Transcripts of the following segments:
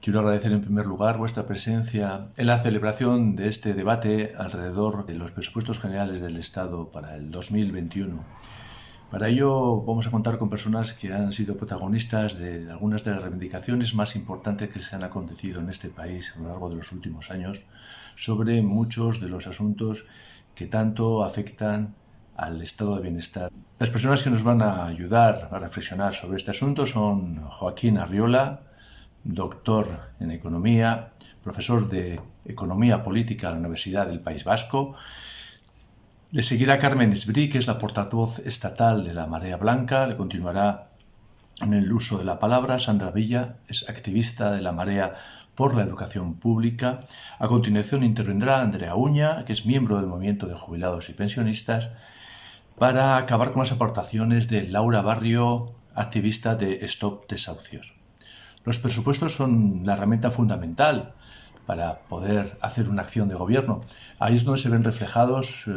Quiero agradecer en primer lugar vuestra presencia en la celebración de este debate alrededor de los presupuestos generales del Estado para el 2021. Para ello vamos a contar con personas que han sido protagonistas de algunas de las reivindicaciones más importantes que se han acontecido en este país a lo largo de los últimos años sobre muchos de los asuntos que tanto afectan al estado de bienestar. Las personas que nos van a ayudar a reflexionar sobre este asunto son Joaquín Arriola, doctor en Economía, profesor de Economía Política en la Universidad del País Vasco. Le seguirá Carmen Esbrí, que es la portavoz estatal de la Marea Blanca. Le continuará en el uso de la palabra Sandra Villa, es activista de la Marea por la Educación Pública. A continuación intervendrá Andrea Uña, que es miembro del Movimiento de Jubilados y Pensionistas, para acabar con las aportaciones de Laura Barrio, activista de Stop Desahucios. Los presupuestos son la herramienta fundamental para poder hacer una acción de gobierno. Ahí es donde se ven reflejados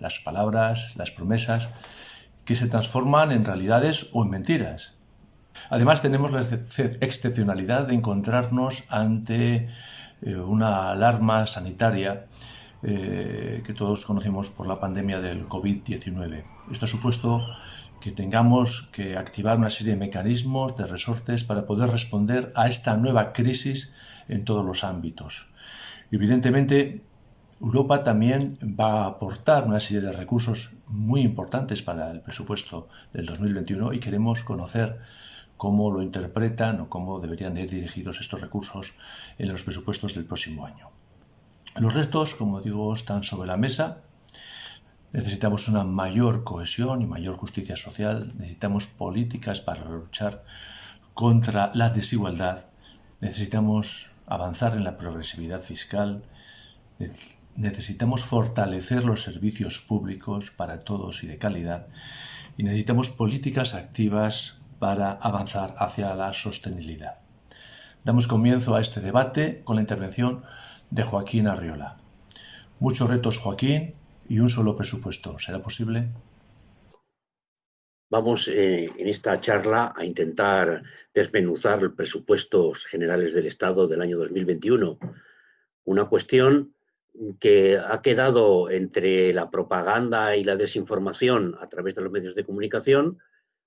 las palabras, las promesas, que se transforman en realidades o en mentiras. Además, tenemos la excepcionalidad de encontrarnos ante una alarma sanitaria que todos conocemos por la pandemia del COVID-19. Esto ha supuesto que tengamos que activar una serie de mecanismos, de resortes, para poder responder a esta nueva crisis en todos los ámbitos. Evidentemente, Europa también va a aportar una serie de recursos muy importantes para el presupuesto del 2021 y queremos conocer cómo lo interpretan o cómo deberían ir dirigidos estos recursos en los presupuestos del próximo año. Los restos, como digo, están sobre la mesa. Necesitamos una mayor cohesión y mayor justicia social. Necesitamos políticas para luchar contra la desigualdad. Necesitamos avanzar en la progresividad fiscal. Necesitamos fortalecer los servicios públicos para todos y de calidad. Y necesitamos políticas activas para avanzar hacia la sostenibilidad. Damos comienzo a este debate con la intervención de Joaquín Arriola. Muchos retos, Joaquín, y un solo presupuesto. ¿Será posible? Vamos en esta charla a intentar desmenuzar los presupuestos generales del Estado del año 2021. Una cuestión que ha quedado entre la propaganda y la desinformación a través de los medios de comunicación,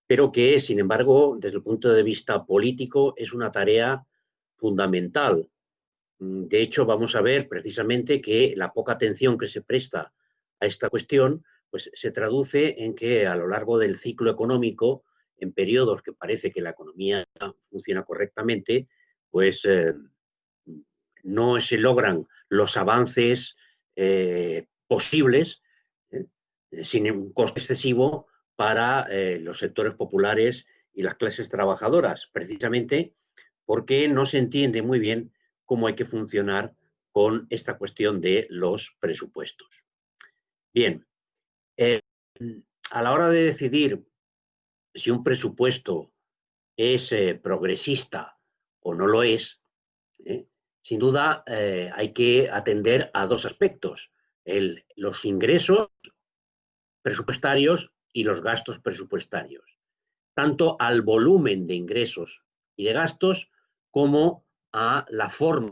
pero que, sin embargo, desde el punto de vista político, es una tarea fundamental. De hecho, vamos a ver precisamente que la poca atención que se presta a esta cuestión pues se traduce en que a lo largo del ciclo económico, en periodos que parece que la economía funciona correctamente, pues no se logran los avances posibles sin un coste excesivo para los sectores populares y las clases trabajadoras, precisamente porque no se entiende muy bien cómo hay que funcionar con esta cuestión de los presupuestos. Bien, a la hora de decidir si un presupuesto es progresista o no lo es, sin duda hay que atender a dos aspectos, los ingresos presupuestarios y los gastos presupuestarios, tanto al volumen de ingresos y de gastos como a la forma,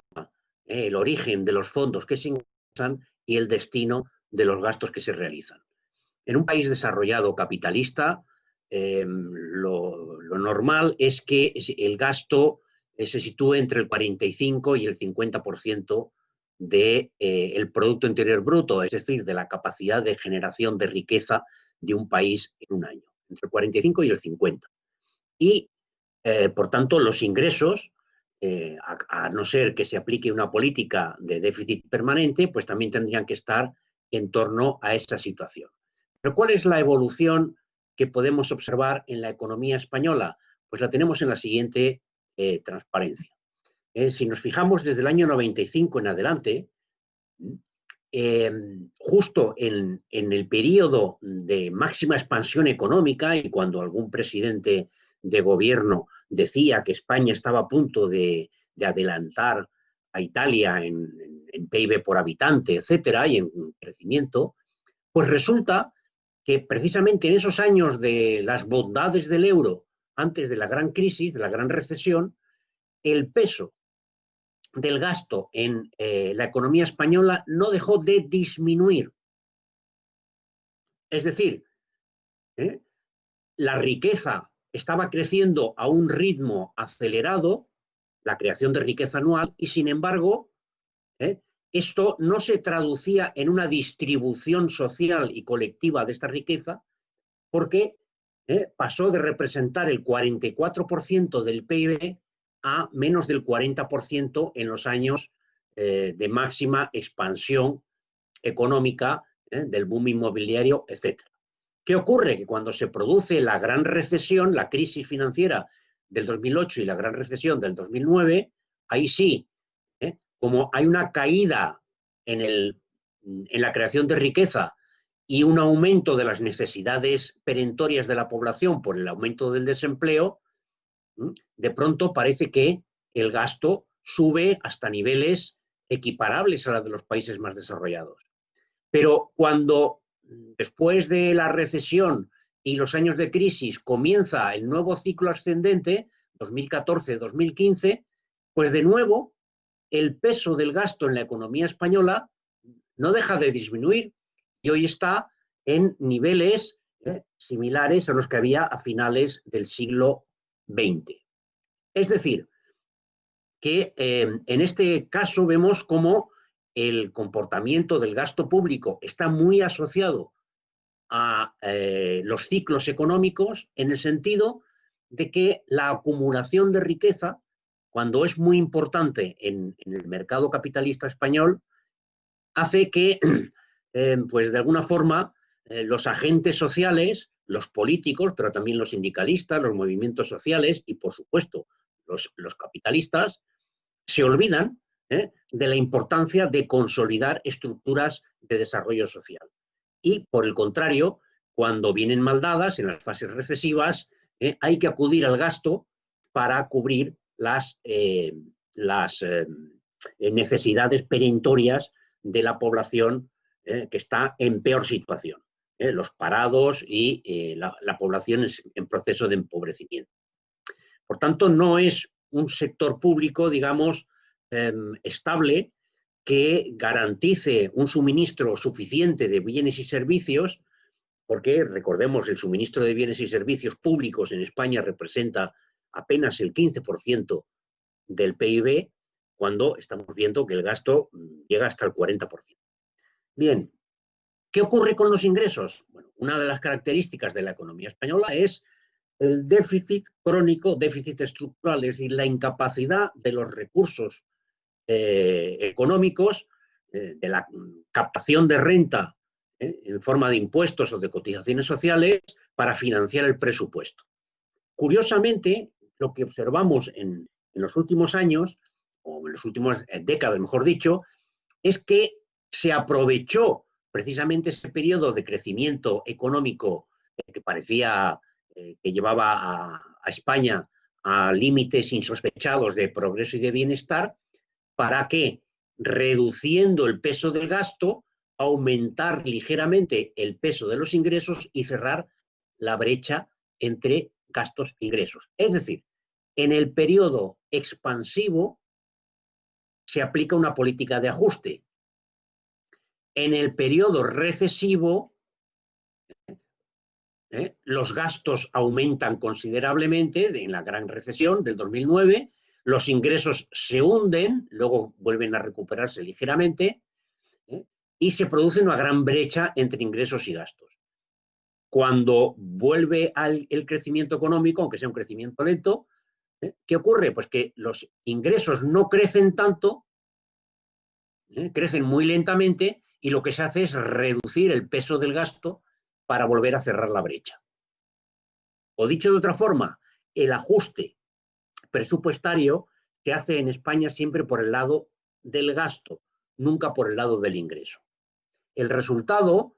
el origen de los fondos que se ingresan y el destino de los gastos que se realizan. En un país desarrollado capitalista, lo normal es que el gasto se sitúe entre el 45 y el 50% del Producto Interior Bruto, es decir, de la capacidad de generación de riqueza de un país en un año, entre el 45 y el 50. Y, por tanto, los ingresos, a no ser que se aplique una política de déficit permanente, pues también tendrían que estar en torno a esa situación. Pero ¿cuál es la evolución que podemos observar en la economía española? Pues la tenemos en la siguiente transparencia. Si nos fijamos desde el año 95 en adelante, justo en el periodo de máxima expansión económica y cuando algún presidente de gobierno decía que España estaba a punto de adelantar a Italia en PIB por habitante, etcétera, y en crecimiento, pues resulta que precisamente en esos años de las bondades del euro, antes de la gran crisis, de la gran recesión, el peso del gasto en la economía española no dejó de disminuir. Es decir, la riqueza estaba creciendo a un ritmo acelerado, la creación de riqueza anual, y sin embargo, esto no se traducía en una distribución social y colectiva de esta riqueza, porque pasó de representar el 44% del PIB a menos del 40% en los años de máxima expansión económica, del boom inmobiliario, etc. ¿Qué ocurre? Que cuando se produce la gran recesión, la crisis financiera del 2008 y la gran recesión del 2009, ahí sí, como hay una caída en la creación de riqueza y un aumento de las necesidades perentorias de la población por el aumento del desempleo, de pronto parece que el gasto sube hasta niveles equiparables a los de los países más desarrollados. Pero cuando después de la recesión y los años de crisis comienza el nuevo ciclo ascendente, 2014-2015, pues de nuevo el peso del gasto en la economía española no deja de disminuir y hoy está en niveles similares a los que había a finales del siglo XX. Es decir, que en este caso vemos cómo el comportamiento del gasto público está muy asociado a los ciclos económicos, en el sentido de que la acumulación de riqueza, cuando es muy importante en el mercado capitalista español, hace que, pues de alguna forma, los agentes sociales, los políticos, pero también los sindicalistas, los movimientos sociales y, por supuesto, los capitalistas, se olvidan de la importancia de consolidar estructuras de desarrollo social. Y, por el contrario, cuando vienen mal dadas, en las fases recesivas, hay que acudir al gasto para cubrir las necesidades perentorias de la población que está en peor situación, los parados y la población en proceso de empobrecimiento. Por tanto, no es un sector público, digamos, estable, que garantice un suministro suficiente de bienes y servicios, porque, recordemos, el suministro de bienes y servicios públicos en España representa apenas el 15% del PIB, cuando estamos viendo que el gasto llega hasta el 40%. Bien, ¿qué ocurre con los ingresos? Bueno, una de las características de la economía española es el déficit crónico, déficit estructural, es decir, la incapacidad de los recursos económicos, de la captación de renta en forma de impuestos o de cotizaciones sociales para financiar el presupuesto. Curiosamente, lo que observamos en los últimos años, o en las últimas décadas, mejor dicho, es que se aprovechó precisamente ese periodo de crecimiento económico que parecía que llevaba a España a límites insospechados de progreso y de bienestar, para que, reduciendo el peso del gasto, aumentar ligeramente el peso de los ingresos y cerrar la brecha entre gastos e ingresos. Es decir, en el periodo expansivo se aplica una política de ajuste. En el periodo recesivo, los gastos aumentan considerablemente en la gran recesión del 2009, los ingresos se hunden, luego vuelven a recuperarse ligeramente, y se produce una gran brecha entre ingresos y gastos. Cuando vuelve el crecimiento económico, aunque sea un crecimiento lento, ¿qué ocurre? Pues que los ingresos no crecen tanto, crecen muy lentamente, y lo que se hace es reducir el peso del gasto para volver a cerrar la brecha. O dicho de otra forma, el ajuste presupuestario se hace en España siempre por el lado del gasto, nunca por el lado del ingreso. El resultado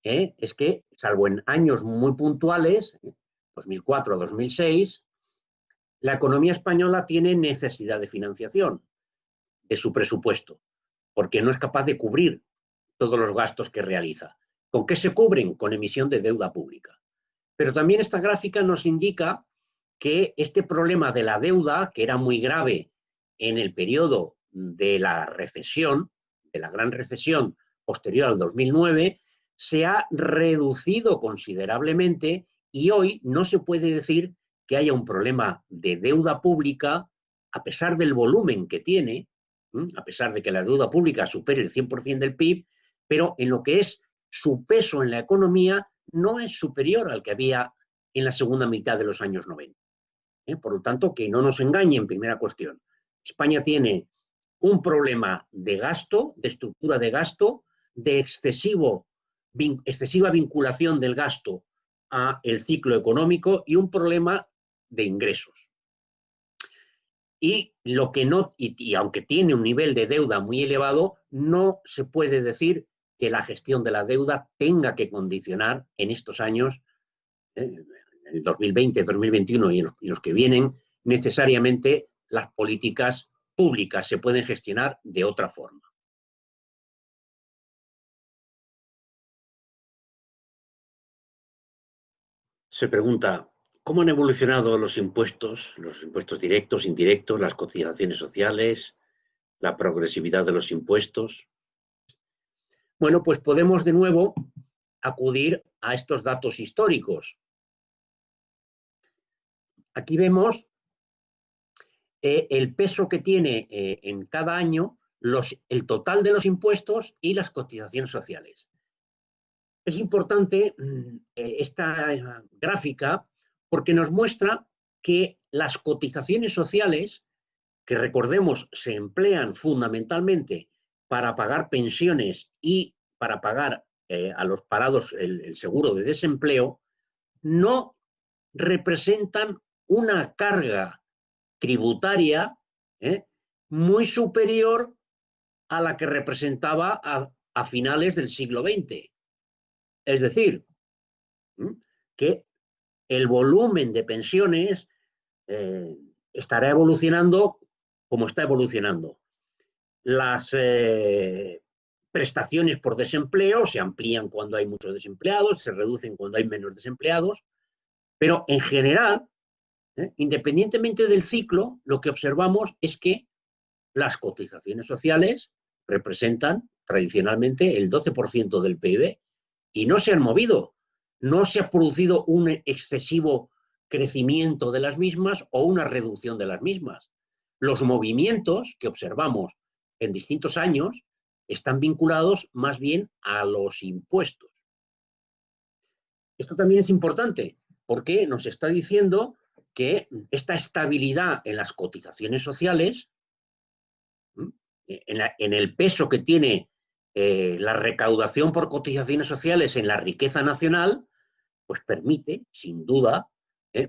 es que, salvo en años muy puntuales, 2004 a 2006, la economía española tiene necesidad de financiación de su presupuesto, porque no es capaz de cubrir todos los gastos que realiza. ¿Con qué se cubren? Con emisión de deuda pública. Pero también esta gráfica nos indica que este problema de la deuda, que era muy grave en el periodo de la recesión, de la gran recesión posterior al 2009, se ha reducido considerablemente y hoy no se puede decir que haya un problema de deuda pública, a pesar del volumen que tiene, a pesar de que la deuda pública supere el 100% del PIB, pero en lo que es su peso en la economía no es superior al que había en la segunda mitad de los años 90. Por lo tanto, que no nos engañen, primera cuestión. España tiene un problema de gasto, de estructura de gasto, de excesiva vinculación del gasto a el ciclo económico y un problema de ingresos. Y lo que no, y aunque tiene un nivel de deuda muy elevado, no se puede decir que la gestión de la deuda tenga que condicionar en estos años, en el 2020, 2021 y los que vienen, necesariamente las políticas públicas se pueden gestionar de otra forma. Se pregunta, ¿cómo han evolucionado los impuestos directos, indirectos, las cotizaciones sociales, la progresividad de los impuestos? Bueno, pues podemos de nuevo acudir a estos datos históricos. Aquí vemos el peso que tiene en cada año el total de los impuestos y las cotizaciones sociales. Es importante esta gráfica porque nos muestra que las cotizaciones sociales, que recordemos se emplean fundamentalmente para pagar pensiones y para pagar a los parados el seguro de desempleo, no representan una carga tributaria muy superior a la que representaba a finales del siglo XX. Es decir, que el volumen de pensiones estará evolucionando como está evolucionando. Las prestaciones por desempleo se amplían cuando hay muchos desempleados, se reducen cuando hay menos desempleados, pero en general, independientemente del ciclo, lo que observamos es que las cotizaciones sociales representan tradicionalmente el 12% del PIB y no se han movido. No se ha producido un excesivo crecimiento de las mismas o una reducción de las mismas. Los movimientos que observamos en distintos años están vinculados más bien a los impuestos. Esto también es importante porque nos está diciendo que esta estabilidad en las cotizaciones sociales, en el peso que tiene la recaudación por cotizaciones sociales en la riqueza nacional, pues permite, sin duda,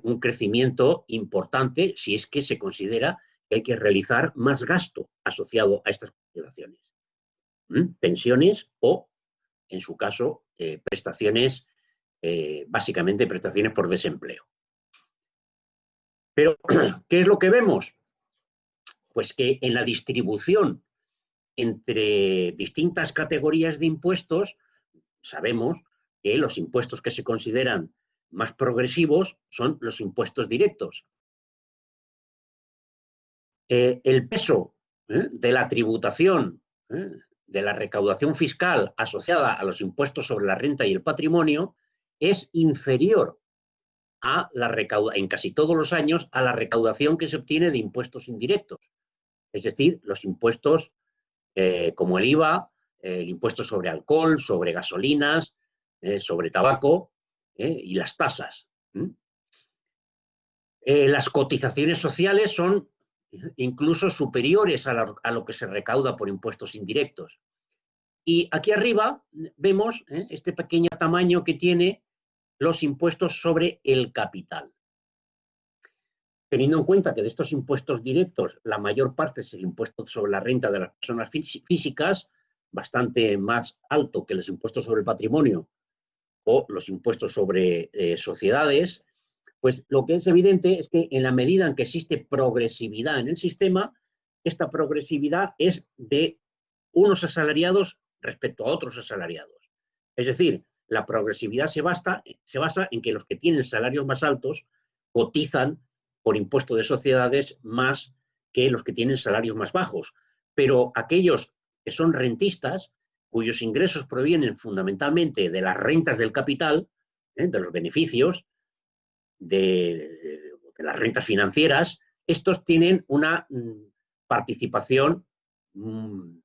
un crecimiento importante si es que se considera que hay que realizar más gasto asociado a estas cotizaciones. Pensiones o, en su caso, prestaciones, básicamente prestaciones por desempleo. Pero, ¿qué es lo que vemos? Pues que en la distribución entre distintas categorías de impuestos, sabemos que los impuestos que se consideran más progresivos son los impuestos directos. El peso de la tributación, de la recaudación fiscal asociada a los impuestos sobre la renta y el patrimonio es inferior a en casi todos los años a la recaudación que se obtiene de impuestos indirectos. Es decir, los impuestos como el IVA, el impuesto sobre alcohol, sobre gasolinas, sobre tabaco y las tasas. Las cotizaciones sociales son incluso superiores a lo que se recauda por impuestos indirectos. Y aquí arriba vemos este pequeño tamaño que tiene los impuestos sobre el capital. Teniendo en cuenta que de estos impuestos directos la mayor parte es el impuesto sobre la renta de las personas físicas, bastante más alto que los impuestos sobre el patrimonio o los impuestos sobre sociedades, pues lo que es evidente es que en la medida en que existe progresividad en el sistema, esta progresividad es de unos asalariados respecto a otros asalariados. Es decir, la progresividad se basa en que los que tienen salarios más altos cotizan por impuesto de sociedades más que los que tienen salarios más bajos. pero aquellos que son rentistas, cuyos ingresos provienen fundamentalmente de las rentas del capital, de los beneficios, de las rentas financieras, estos tienen una participación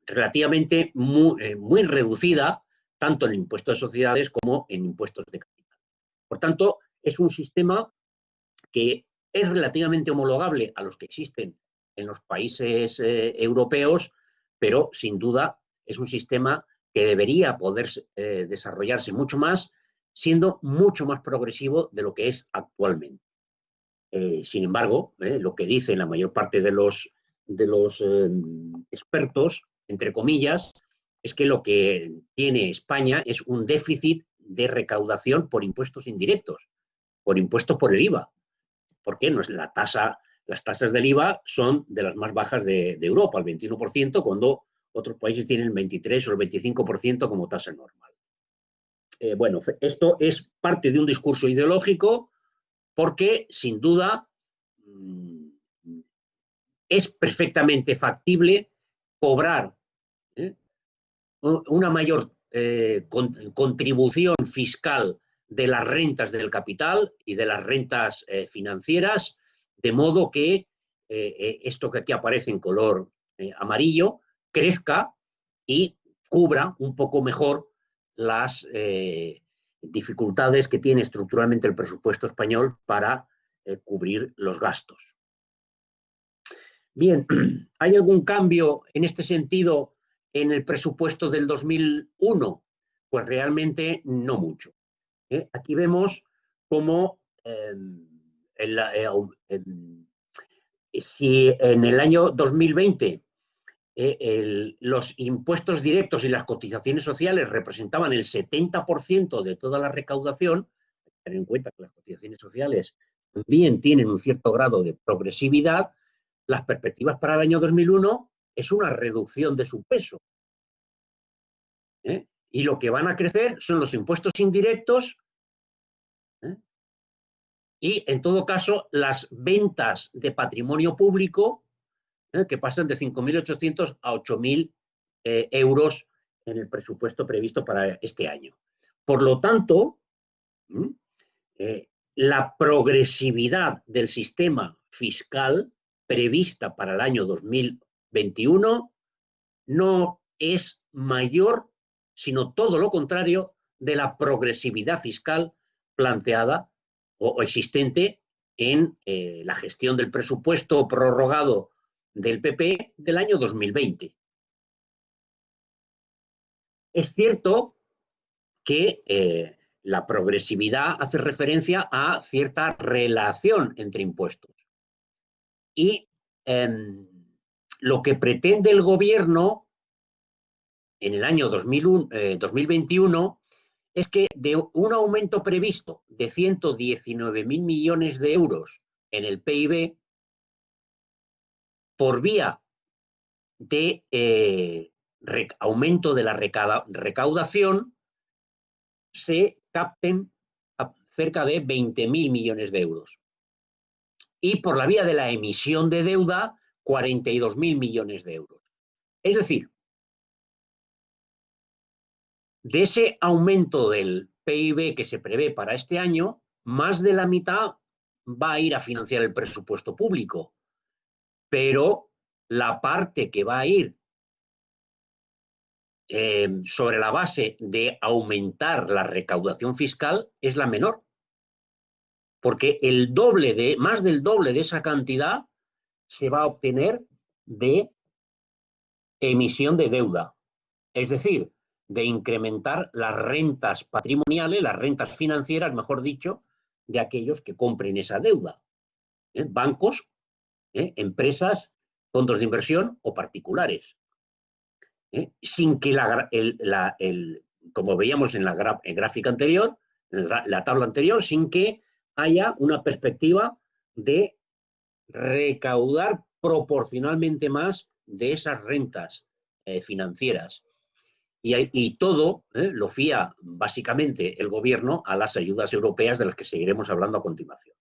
relativamente muy reducida, tanto en el impuesto de sociedades como en impuestos de capital. Por tanto, es un sistema que es relativamente homologable a los que existen en los países europeos, pero sin duda es un sistema que debería poder desarrollarse mucho más, siendo mucho más progresivo de lo que es actualmente. Sin embargo, lo que dicen la mayor parte de los expertos, entre comillas, es que lo que tiene España es un déficit de recaudación por impuestos indirectos, por impuestos por el IVA. ¿Por qué? No es la tasa, las tasas del IVA son de las más bajas de Europa, el 21%, cuando otros países tienen el 23 o el 25% como tasa normal. Bueno, esto es parte de un discurso ideológico porque, sin duda, es perfectamente factible cobrar una mayor contribución fiscal de las rentas del capital y de las rentas financieras, de modo que esto que aquí aparece en color amarillo crezca y cubra un poco mejor las dificultades que tiene estructuralmente el presupuesto español para cubrir los gastos. Bien, ¿hay algún cambio en este sentido en el presupuesto del 2001? Pues realmente no mucho. Aquí vemos cómo si en el año 2020 los impuestos directos y las cotizaciones sociales representaban el 70% de toda la recaudación, tener en cuenta que las cotizaciones sociales también tienen un cierto grado de progresividad, las perspectivas para el año 2001 es una reducción de su peso. Y lo que van a crecer son los impuestos indirectos y, en todo caso, las ventas de patrimonio público, que pasan de 5.800 a 8.000 euros en el presupuesto previsto para este año. Por lo tanto, la progresividad del sistema fiscal prevista para el año 2021 no es mayor, sino todo lo contrario de la progresividad fiscal planteada o existente en la gestión del presupuesto prorrogado del PP del año 2020. Es cierto que la progresividad hace referencia a cierta relación entre impuestos. Y lo que pretende el gobierno en el año 2021 es que de un aumento previsto de 119.000 millones de euros en el PIB, por vía de aumento de la recaudación, se capten cerca de 20.000 millones de euros. Y por la vía de la emisión de deuda, 42.000 millones de euros. Es decir, de ese aumento del PIB que se prevé para este año, más de la mitad va a ir a financiar el presupuesto público, pero la parte que va a ir sobre la base de aumentar la recaudación fiscal es la menor, porque más del doble de esa cantidad se va a obtener de emisión de deuda, es decir, de incrementar las rentas patrimoniales, las rentas financieras, mejor dicho, de aquellos que compren esa deuda. Bancos, empresas, fondos de inversión o particulares. Sin que como veíamos en la gráfica anterior, en la tabla anterior, sin que haya una perspectiva de recaudar proporcionalmente más de esas rentas financieras. Y todo lo fía básicamente el gobierno a las ayudas europeas de las que seguiremos hablando a continuación.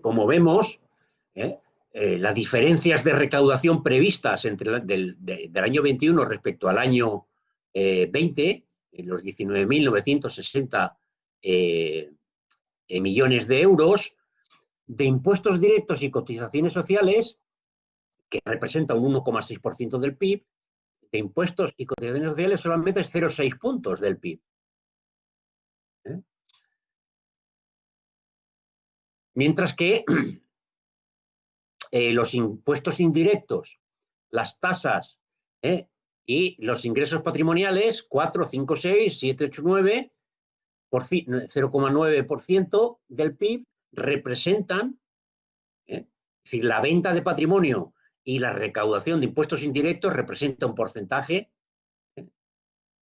Como vemos, las diferencias de recaudación previstas del año 21 respecto al año 20, los 19.960 millones de euros, de impuestos directos y cotizaciones sociales, que representa un 1,6% del PIB, de impuestos y cotizaciones sociales solamente es 0,6 puntos del PIB. Mientras que los impuestos indirectos, las tasas y los ingresos patrimoniales, 4, 5, 6, 7, 8, 9, 0,9% del PIB, representan, es decir, la venta de patrimonio y la recaudación de impuestos indirectos representa un porcentaje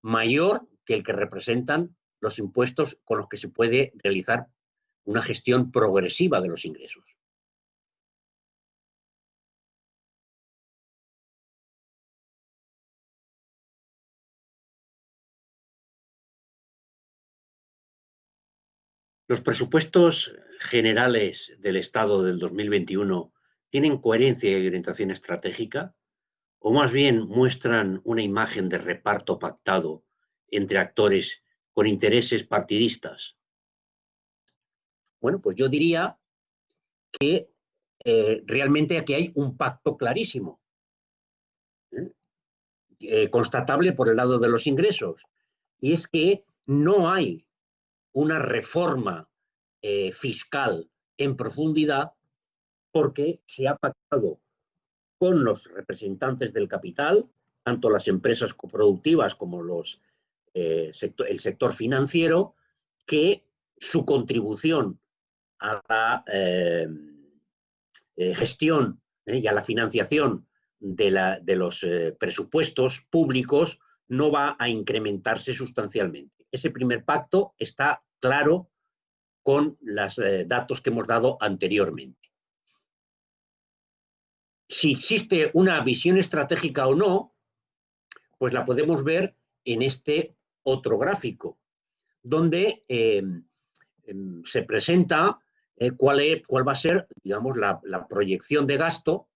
mayor que el que representan los impuestos con los que se puede realizar una gestión progresiva de los ingresos. Los presupuestos generales del Estado del 2021 tienen coherencia y orientación estratégica, o más bien muestran una imagen de reparto pactado entre actores con intereses partidistas. Bueno, pues yo diría que realmente aquí hay un pacto clarísimo, constatable por el lado de los ingresos, y es que no hay una reforma fiscal en profundidad porque se ha pactado con los representantes del capital, tanto las empresas coproductivas como el sector financiero, que su contribución a la gestión y a la financiación de los presupuestos públicos no va a incrementarse sustancialmente. Ese primer pacto está claro con los datos que hemos dado anteriormente. Si existe una visión estratégica o no, pues la podemos ver en este otro gráfico, donde se presenta cuál va a ser, digamos, la proyección de gasto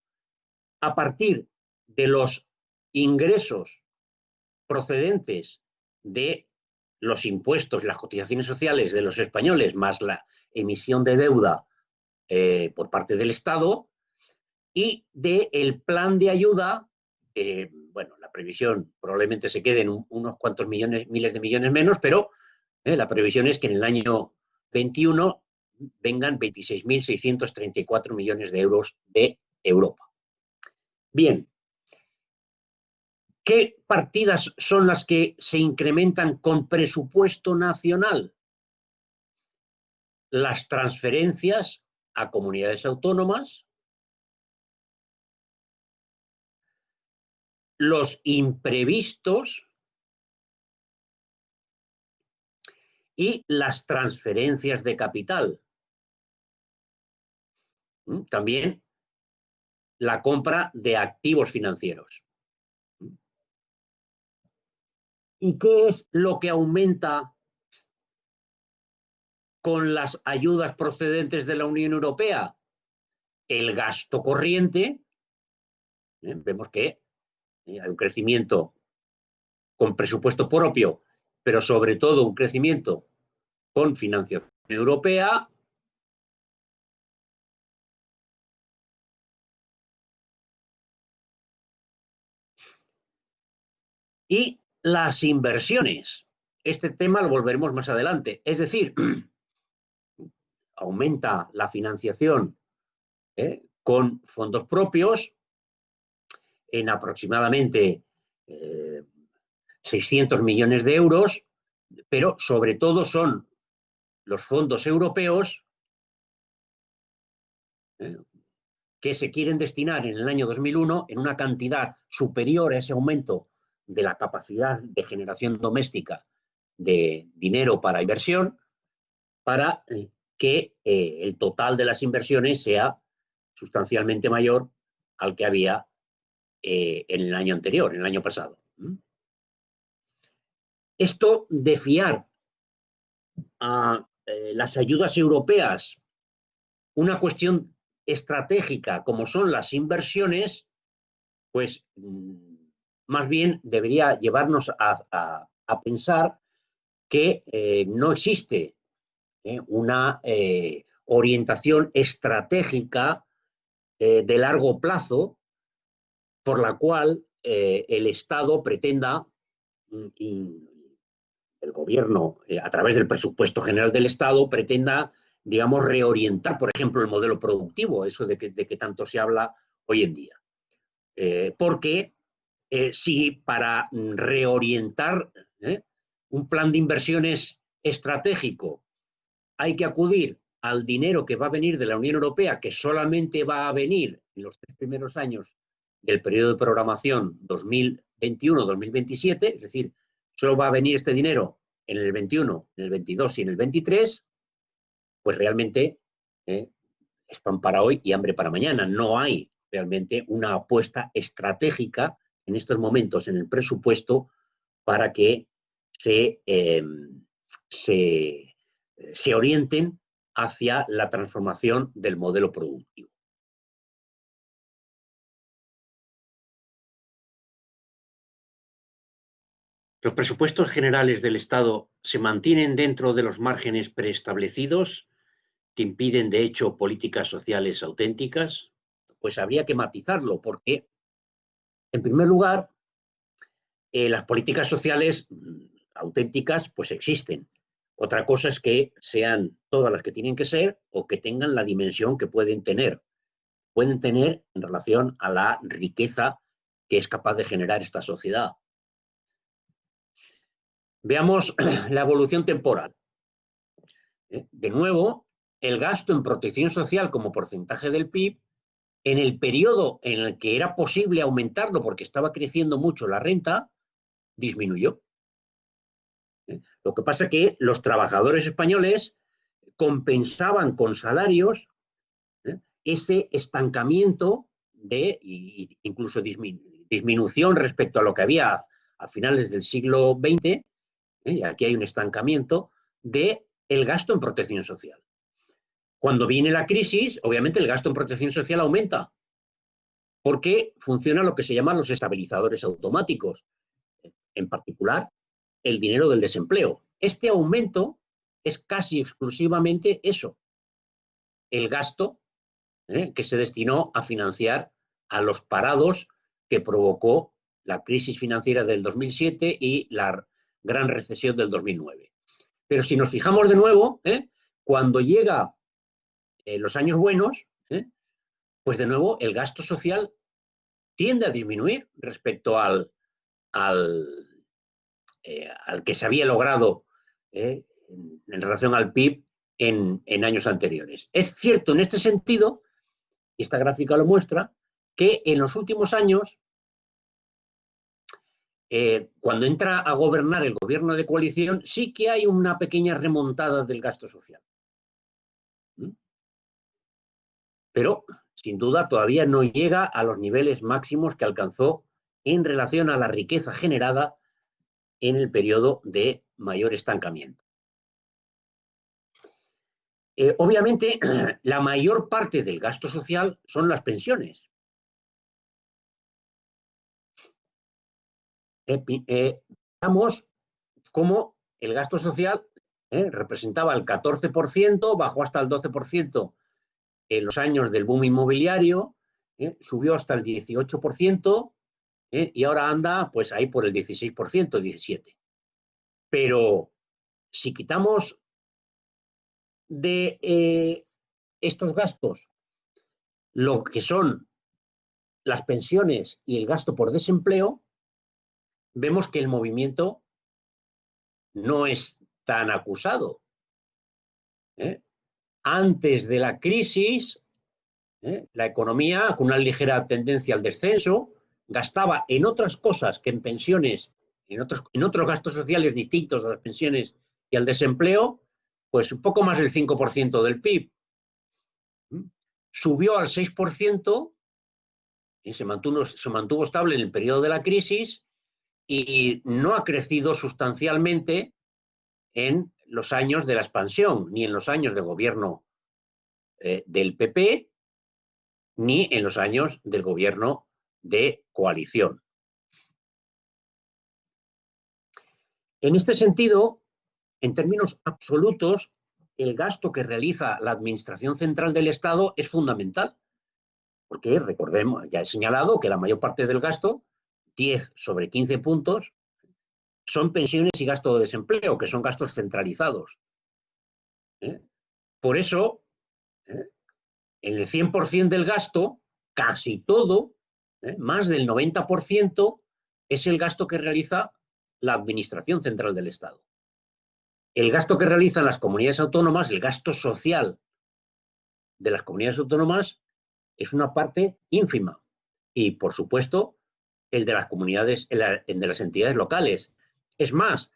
a partir de los ingresos procedentes de los impuestos, las cotizaciones sociales de los españoles, más la emisión de deuda por parte del Estado, y del plan de ayuda, bueno, la previsión probablemente se quede en unos cuantos miles de millones menos, pero la previsión es que en el año 21 vengan 26.634 millones de euros de Europa. Bien, ¿qué partidas son las que se incrementan con presupuesto nacional? Las transferencias a comunidades autónomas, los imprevistos y las transferencias de capital. También la compra de activos financieros. ¿Y qué es lo que aumenta con las ayudas procedentes de la Unión Europea? El gasto corriente. Vemos que hay un crecimiento con presupuesto propio, pero sobre todo un crecimiento con financiación europea. Y las inversiones. Este tema lo volveremos más adelante. Es decir, aumenta la financiación con fondos propios en aproximadamente 600 millones de euros, pero sobre todo son los fondos europeos que se quieren destinar en el año 2001 en una cantidad superior a ese aumento de la capacidad de generación doméstica de dinero para inversión, para que el total de las inversiones sea sustancialmente mayor al que había en el año anterior, en el año pasado. Esto de fiar a las ayudas europeas una cuestión estratégica como son las inversiones, pues más bien debería llevarnos a pensar que no existe una orientación estratégica de largo plazo por la cual el Estado pretenda, y el gobierno, a través del presupuesto general del Estado, pretenda, digamos, reorientar, por ejemplo, el modelo productivo, eso de que tanto se habla hoy en día. Porque si para reorientar un plan de inversiones estratégico hay que acudir al dinero que va a venir de la Unión Europea, que solamente va a venir en los 3 primeros años del periodo de programación 2021-2027, es decir, solo va a venir este dinero en el 21, en el 22 y en el 23, pues realmente es pan para hoy y hambre para mañana. No hay realmente una apuesta estratégica en estos momentos en el presupuesto para que se orienten hacia la transformación del modelo productivo. Los presupuestos generales del Estado se mantienen dentro de los márgenes preestablecidos, que impiden, de hecho, políticas sociales auténticas. Pues habría que matizarlo, porque, en primer lugar, las políticas sociales auténticas pues existen. Otra cosa es que sean todas las que tienen que ser o que tengan la dimensión que pueden tener. Pueden tener en relación a la riqueza que es capaz de generar esta sociedad. Veamos la evolución temporal. De nuevo, el gasto en protección social como porcentaje del PIB, en el periodo en el que era posible aumentarlo porque estaba creciendo mucho la renta, disminuyó. Lo que pasa es que los trabajadores españoles compensaban con salarios ese estancamiento incluso disminución respecto a lo que había a finales del siglo XX, y aquí hay un estancamiento del gasto en protección social. Cuando viene la crisis, obviamente el gasto en protección social aumenta, porque funciona lo que se llaman los estabilizadores automáticos, en particular el dinero del desempleo. Este aumento es casi exclusivamente eso, el gasto que se destinó a financiar a los parados que provocó la crisis financiera del 2007 y la gran recesión del 2009. Pero si nos fijamos de nuevo, cuando llega los años buenos, pues de nuevo el gasto social tiende a disminuir respecto al que se había logrado en relación al PIB en años anteriores. Es cierto en este sentido, y esta gráfica lo muestra, que en los últimos años, cuando entra a gobernar el gobierno de coalición, sí que hay una pequeña remontada del gasto social. Pero, sin duda, todavía no llega a los niveles máximos que alcanzó en relación a la riqueza generada en el periodo de mayor estancamiento. Obviamente, la mayor parte del gasto social son las pensiones. Veamos cómo el gasto social representaba el 14%, bajó hasta el 12% en los años del boom inmobiliario, subió hasta el 18%, y ahora anda pues ahí por el 16%, 17%. Pero si quitamos de estos gastos lo que son las pensiones y el gasto por desempleo, vemos que el movimiento no es tan acusado. Antes de la crisis, la economía, con una ligera tendencia al descenso, gastaba en otras cosas que en pensiones, en otros gastos sociales distintos a las pensiones y al desempleo, pues un poco más del 5% del PIB. Subió al 6% y se mantuvo estable en el periodo de la crisis y no ha crecido sustancialmente en los años de la expansión, ni en los años de gobierno del PP, ni en los años del gobierno de coalición. En este sentido, en términos absolutos, el gasto que realiza la Administración Central del Estado es fundamental, porque recordemos, ya he señalado que la mayor parte del gasto, 10 sobre 15 puntos, son pensiones y gasto de desempleo, que son gastos centralizados. Por eso, en el 100% del gasto, casi todo, más del 90%, es el gasto que realiza la Administración Central del Estado. El gasto que realizan las comunidades autónomas, el gasto social de las comunidades autónomas, es una parte ínfima. Y, por supuesto, el de las comunidades, el de las entidades locales. Es más,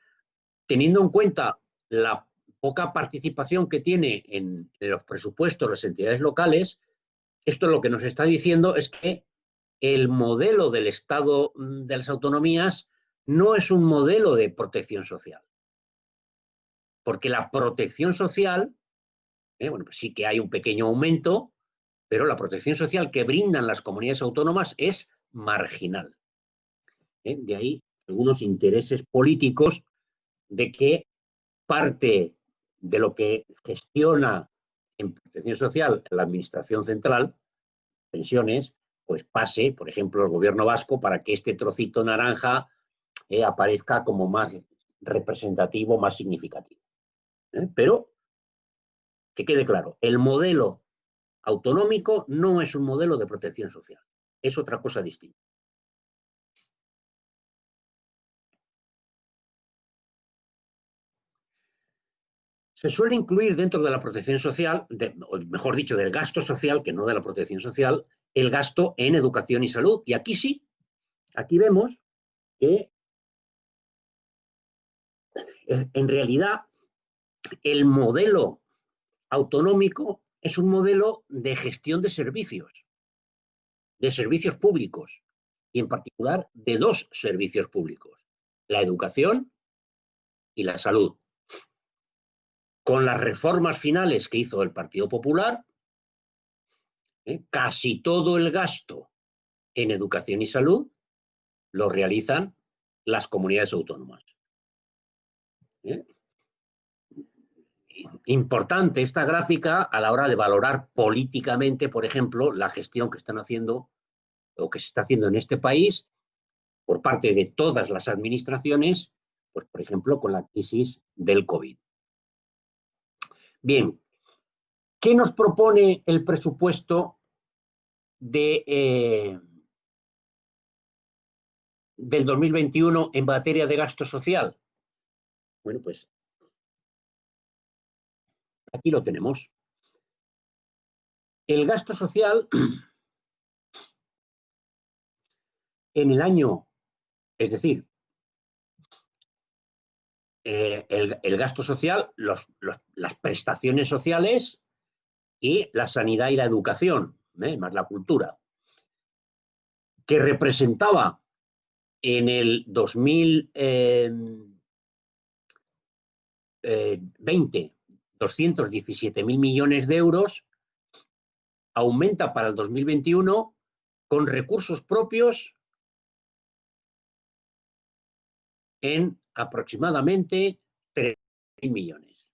teniendo en cuenta la poca participación que tiene en los presupuestos las entidades locales, esto lo que nos está diciendo es que el modelo del Estado de las autonomías no es un modelo de protección social. Porque la protección social, bueno, pues sí que hay un pequeño aumento, pero la protección social que brindan las comunidades autónomas es marginal. De ahí algunos intereses políticos de que parte de lo que gestiona en protección social la Administración Central, pensiones, pues pase, por ejemplo, al gobierno vasco para que este trocito naranja aparezca como más representativo, más significativo. Pero, que quede claro, el modelo autonómico no es un modelo de protección social, es otra cosa distinta. Se suele incluir dentro de la protección social, o mejor dicho, del gasto social, que no de la protección social, el gasto en educación y salud. Y aquí sí, aquí vemos que en realidad el modelo autonómico es un modelo de gestión de servicios públicos, y en particular de dos servicios públicos, la educación y la salud. Con las reformas finales que hizo el Partido Popular, casi todo el gasto en educación y salud lo realizan las comunidades autónomas. Importante esta gráfica a la hora de valorar políticamente, por ejemplo, la gestión que están haciendo o que se está haciendo en este país por parte de todas las administraciones, pues por ejemplo con la crisis del COVID. Bien, ¿qué nos propone el presupuesto del 2021 en materia de gasto social? Bueno, pues aquí lo tenemos. El gasto social en el año, es decir, el gasto social, las prestaciones sociales y la sanidad y la educación, más la cultura, que representaba en el 2020 217.000 millones de euros, aumenta para el 2021 con recursos propios en aproximadamente 3.000 millones.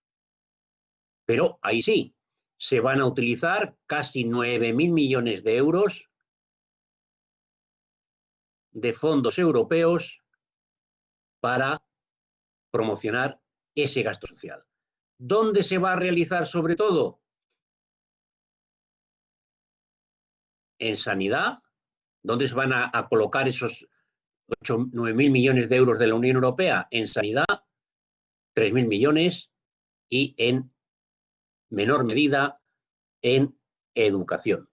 Pero ahí sí, se van a utilizar casi 9.000 millones de euros de fondos europeos para promocionar ese gasto social. ¿Dónde se va a realizar sobre todo? En sanidad. ¿Dónde se van a colocar esos 9.000 millones de euros de la Unión Europea? En sanidad, 3.000 millones, y en menor medida en educación.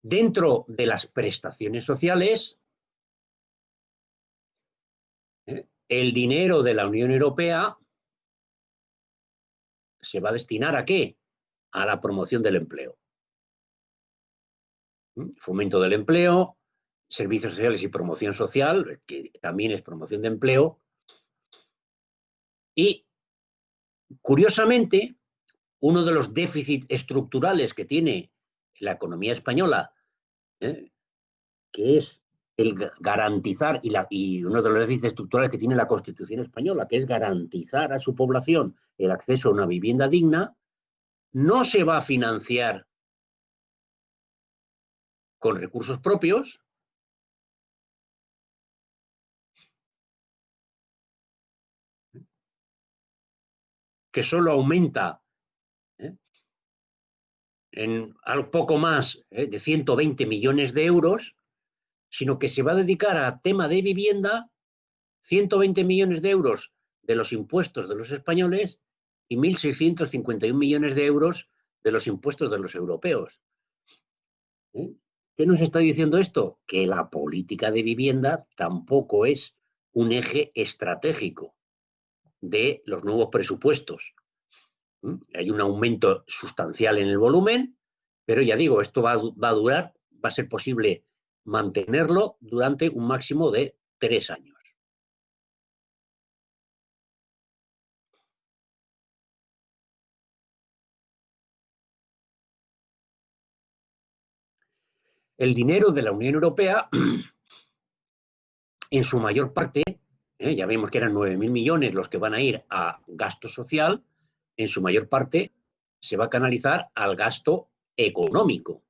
Dentro de las prestaciones sociales, el dinero de la Unión Europea se va a destinar ¿a qué? A la promoción del empleo. Fomento del empleo, servicios sociales y promoción social, que también es promoción de empleo. Y, curiosamente, uno de los déficits estructurales que tiene la economía española, que es el garantizar, y uno de los déficits estructurales que tiene la Constitución española, que es garantizar a su población el acceso a una vivienda digna, no se va a financiar con recursos propios, que solo aumenta en algo poco más de 120 millones de euros, sino que se va a dedicar a tema de vivienda 120 millones de euros de los impuestos de los españoles y 1.651 millones de euros de los impuestos de los europeos. ¿Qué nos está diciendo esto? Que la política de vivienda tampoco es un eje estratégico de los nuevos presupuestos. Hay un aumento sustancial en el volumen, pero ya digo, esto va a durar, va a ser posible mantenerlo durante un máximo de 3 años. El dinero de la Unión Europea, en su mayor parte, ya vemos que eran 9.000 millones los que van a ir a gasto social, en su mayor parte se va a canalizar al gasto económico.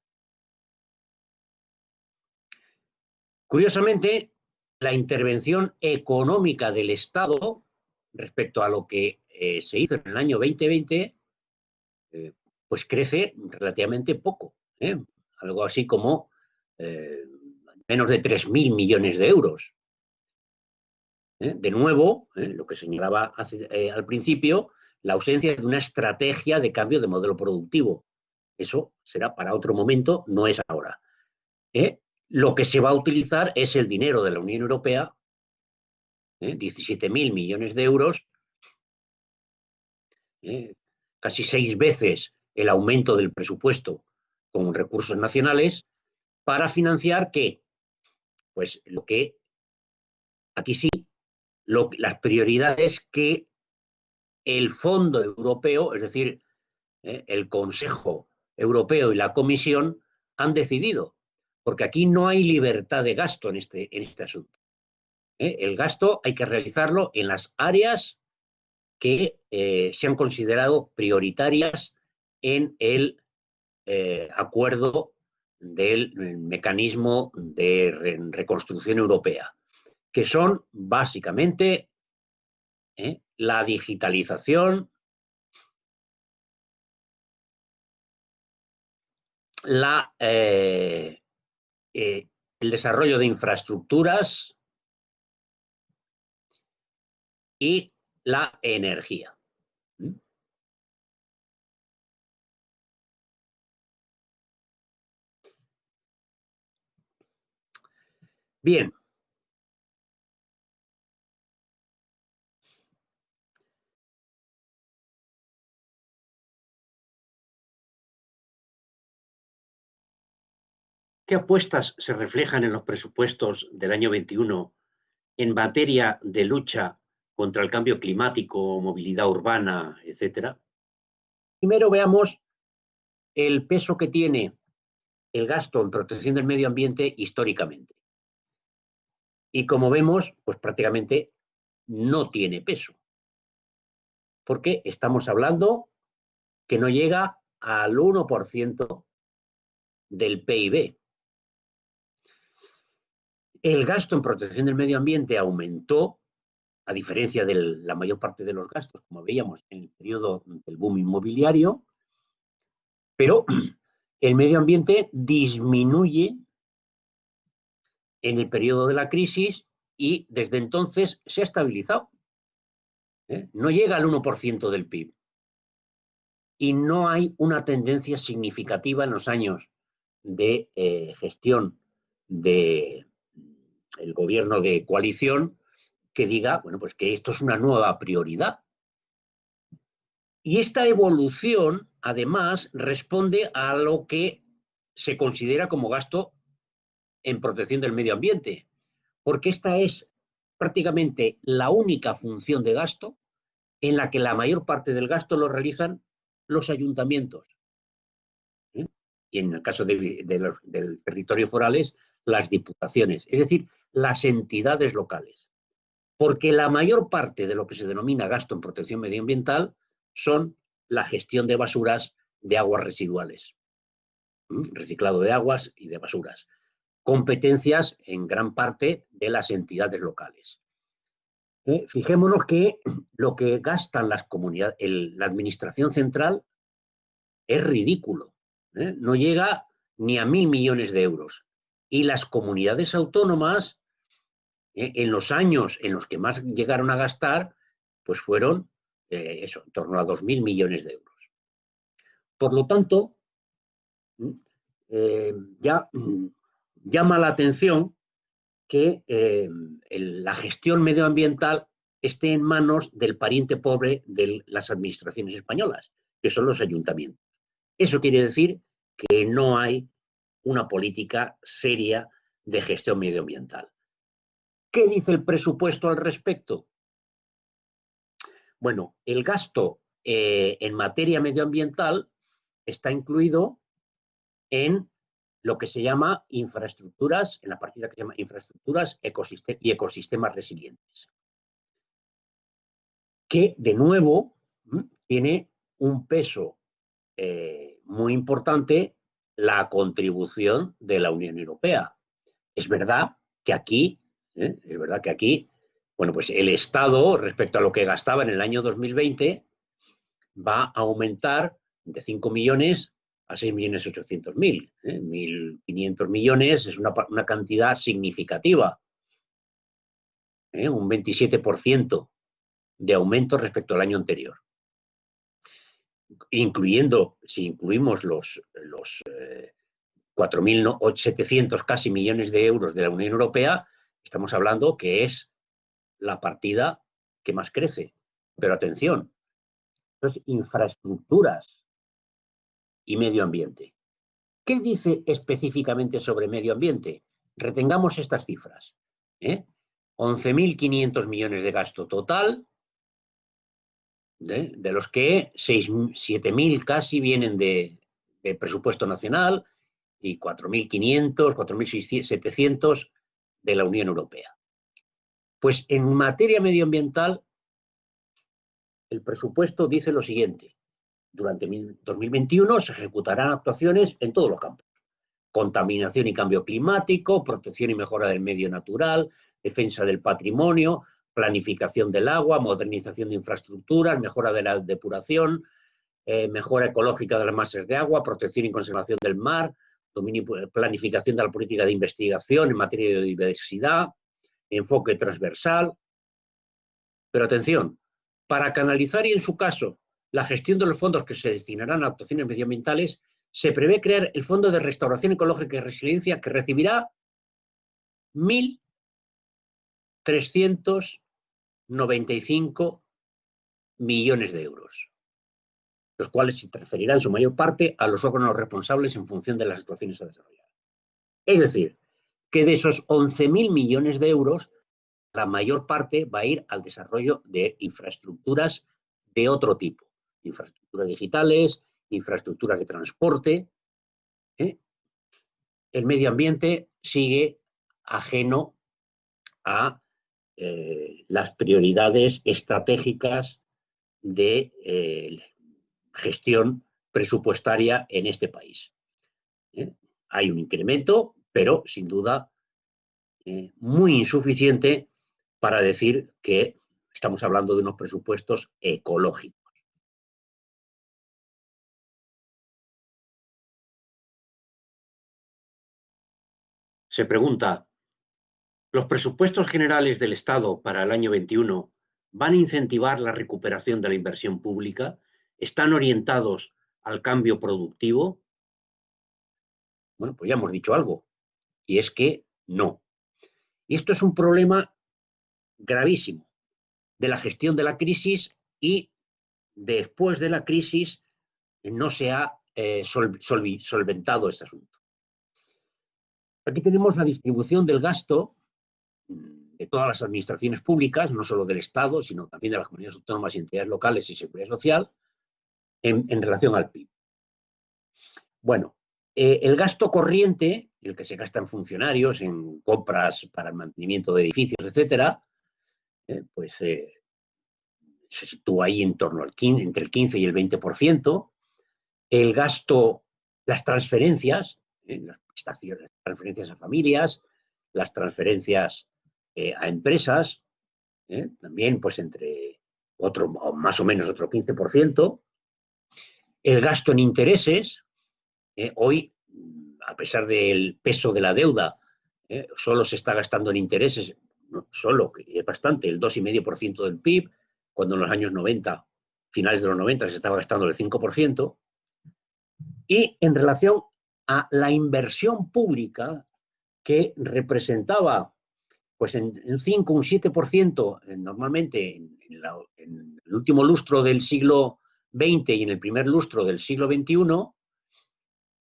Curiosamente, la intervención económica del Estado respecto a lo que se hizo en el año 2020, pues crece relativamente poco, algo así como menos de 3.000 millones de euros. De nuevo, lo que señalaba al principio, la ausencia de una estrategia de cambio de modelo productivo. Eso será para otro momento, no es ahora. Lo que se va a utilizar es el dinero de la Unión Europea, 17.000 millones de euros, casi 6 veces el aumento del presupuesto con recursos nacionales, para financiar ¿qué? Pues lo que aquí sí, las prioridades que el Fondo Europeo, es decir, el Consejo Europeo y la Comisión han decidido, porque aquí no hay libertad de gasto en este asunto. El gasto hay que realizarlo en las áreas que se han considerado prioritarias en el acuerdo del mecanismo de reconstrucción europea, que son básicamente la digitalización, el desarrollo de infraestructuras y la energía. Bien. ¿Qué apuestas se reflejan en los presupuestos del año 21 en materia de lucha contra el cambio climático, movilidad urbana, etcétera? Primero veamos el peso que tiene el gasto en protección del medio ambiente históricamente. Y como vemos, pues prácticamente no tiene peso. Porque estamos hablando que no llega al 1% del PIB. El gasto en protección del medio ambiente aumentó, a diferencia de la mayor parte de los gastos, como veíamos en el periodo del boom inmobiliario, pero el medio ambiente disminuye en el periodo de la crisis y desde entonces se ha estabilizado. No llega al 1% del PIB. Y no hay una tendencia significativa en los años de gestión del gobierno de coalición que diga, bueno, pues que esto es una nueva prioridad. Y esta evolución, además, responde a lo que se considera como gasto en protección del medio ambiente, porque esta es prácticamente la única función de gasto en la que la mayor parte del gasto lo realizan los ayuntamientos. Y en el caso del territorio forales, las diputaciones, es decir, las entidades locales. Porque la mayor parte de lo que se denomina gasto en protección medioambiental son la gestión de basuras de aguas residuales, reciclado de aguas y de basuras, competencias en gran parte de las entidades locales. Fijémonos que lo que gastan las comunidades, la administración central es ridículo, no llega ni a 1.000 millones de euros. Y las comunidades autónomas, en los años en los que más llegaron a gastar, pues fueron eso, en torno a 2.000 millones de euros. Por lo tanto, llama la atención que la gestión medioambiental esté en manos del pariente pobre de las administraciones españolas, que son los ayuntamientos. Eso quiere decir que no hay una política seria de gestión medioambiental. ¿Qué dice el presupuesto al respecto? Bueno, el gasto en materia medioambiental está incluido en lo que se llama infraestructuras, en la partida que se llama infraestructuras y ecosistemas resilientes, que de nuevo tiene un peso muy importante la contribución de la Unión Europea. Es verdad que aquí, bueno, pues el Estado, respecto a lo que gastaba en el año 2020, va a aumentar de 5 millones a 6.800.000. 1.500 millones es una cantidad significativa. Un 27% de aumento respecto al año anterior. Si incluimos los 4.700 casi millones de euros de la Unión Europea, estamos hablando que es la partida que más crece. Pero atención, entonces, infraestructuras y medio ambiente. ¿Qué dice específicamente sobre medio ambiente? Retengamos estas cifras. 11.500 millones de gasto total, de los que 7.000 casi vienen de presupuesto nacional y 4.500, 4.700 de la Unión Europea. Pues en materia medioambiental, el presupuesto dice lo siguiente: durante 2021 se ejecutarán actuaciones en todos los campos: contaminación y cambio climático, protección y mejora del medio natural, defensa del patrimonio, planificación del agua, modernización de infraestructuras, mejora de la depuración, mejora ecológica de las masas de agua, protección y conservación del mar, planificación de la política de investigación en materia de biodiversidad, enfoque transversal. Pero atención, para canalizar y en su caso la gestión de los fondos que se destinarán a actuaciones medioambientales, se prevé crear el Fondo de Restauración Ecológica y Resiliencia, que recibirá 1.395 millones de euros, los cuales se transferirán en su mayor parte a los órganos responsables en función de las actuaciones a desarrollar. Es decir, que de esos 11.000 millones de euros, la mayor parte va a ir al desarrollo de infraestructuras de otro tipo: infraestructuras digitales, infraestructuras de transporte. El medio ambiente sigue ajeno a las prioridades estratégicas de gestión presupuestaria en este país. Hay un incremento, pero sin duda muy insuficiente para decir que estamos hablando de unos presupuestos ecológicos. Se pregunta: ¿los presupuestos generales del Estado para el año 21 van a incentivar la recuperación de la inversión pública? ¿Están orientados al cambio productivo? Bueno, pues ya hemos dicho algo, y es que no. Y esto es un problema gravísimo de la gestión de la crisis, y después de la crisis no se ha solventado este asunto. Aquí tenemos la distribución del gasto de todas las administraciones públicas, no solo del Estado, sino también de las comunidades autónomas y entidades locales y seguridad social, en relación al PIB. Bueno, el gasto corriente, el que se gasta en funcionarios, en compras para el mantenimiento de edificios, etcétera, pues se sitúa ahí en torno al entre el 15 y el 20%. El gasto, las transferencias, las prestaciones, transferencias a familias, las transferencias a empresas, también pues entre más o menos otro 15%. El gasto en intereses, hoy, a pesar del peso de la deuda, solo se está gastando en intereses, no solo, que es bastante, el 2,5% del PIB, cuando en los años 90, finales de los 90, se estaba gastando el 5%. Y en relación a la inversión pública, que representaba pues en un 5, un 7%, normalmente en el último lustro del siglo XX y en el primer lustro del siglo XXI,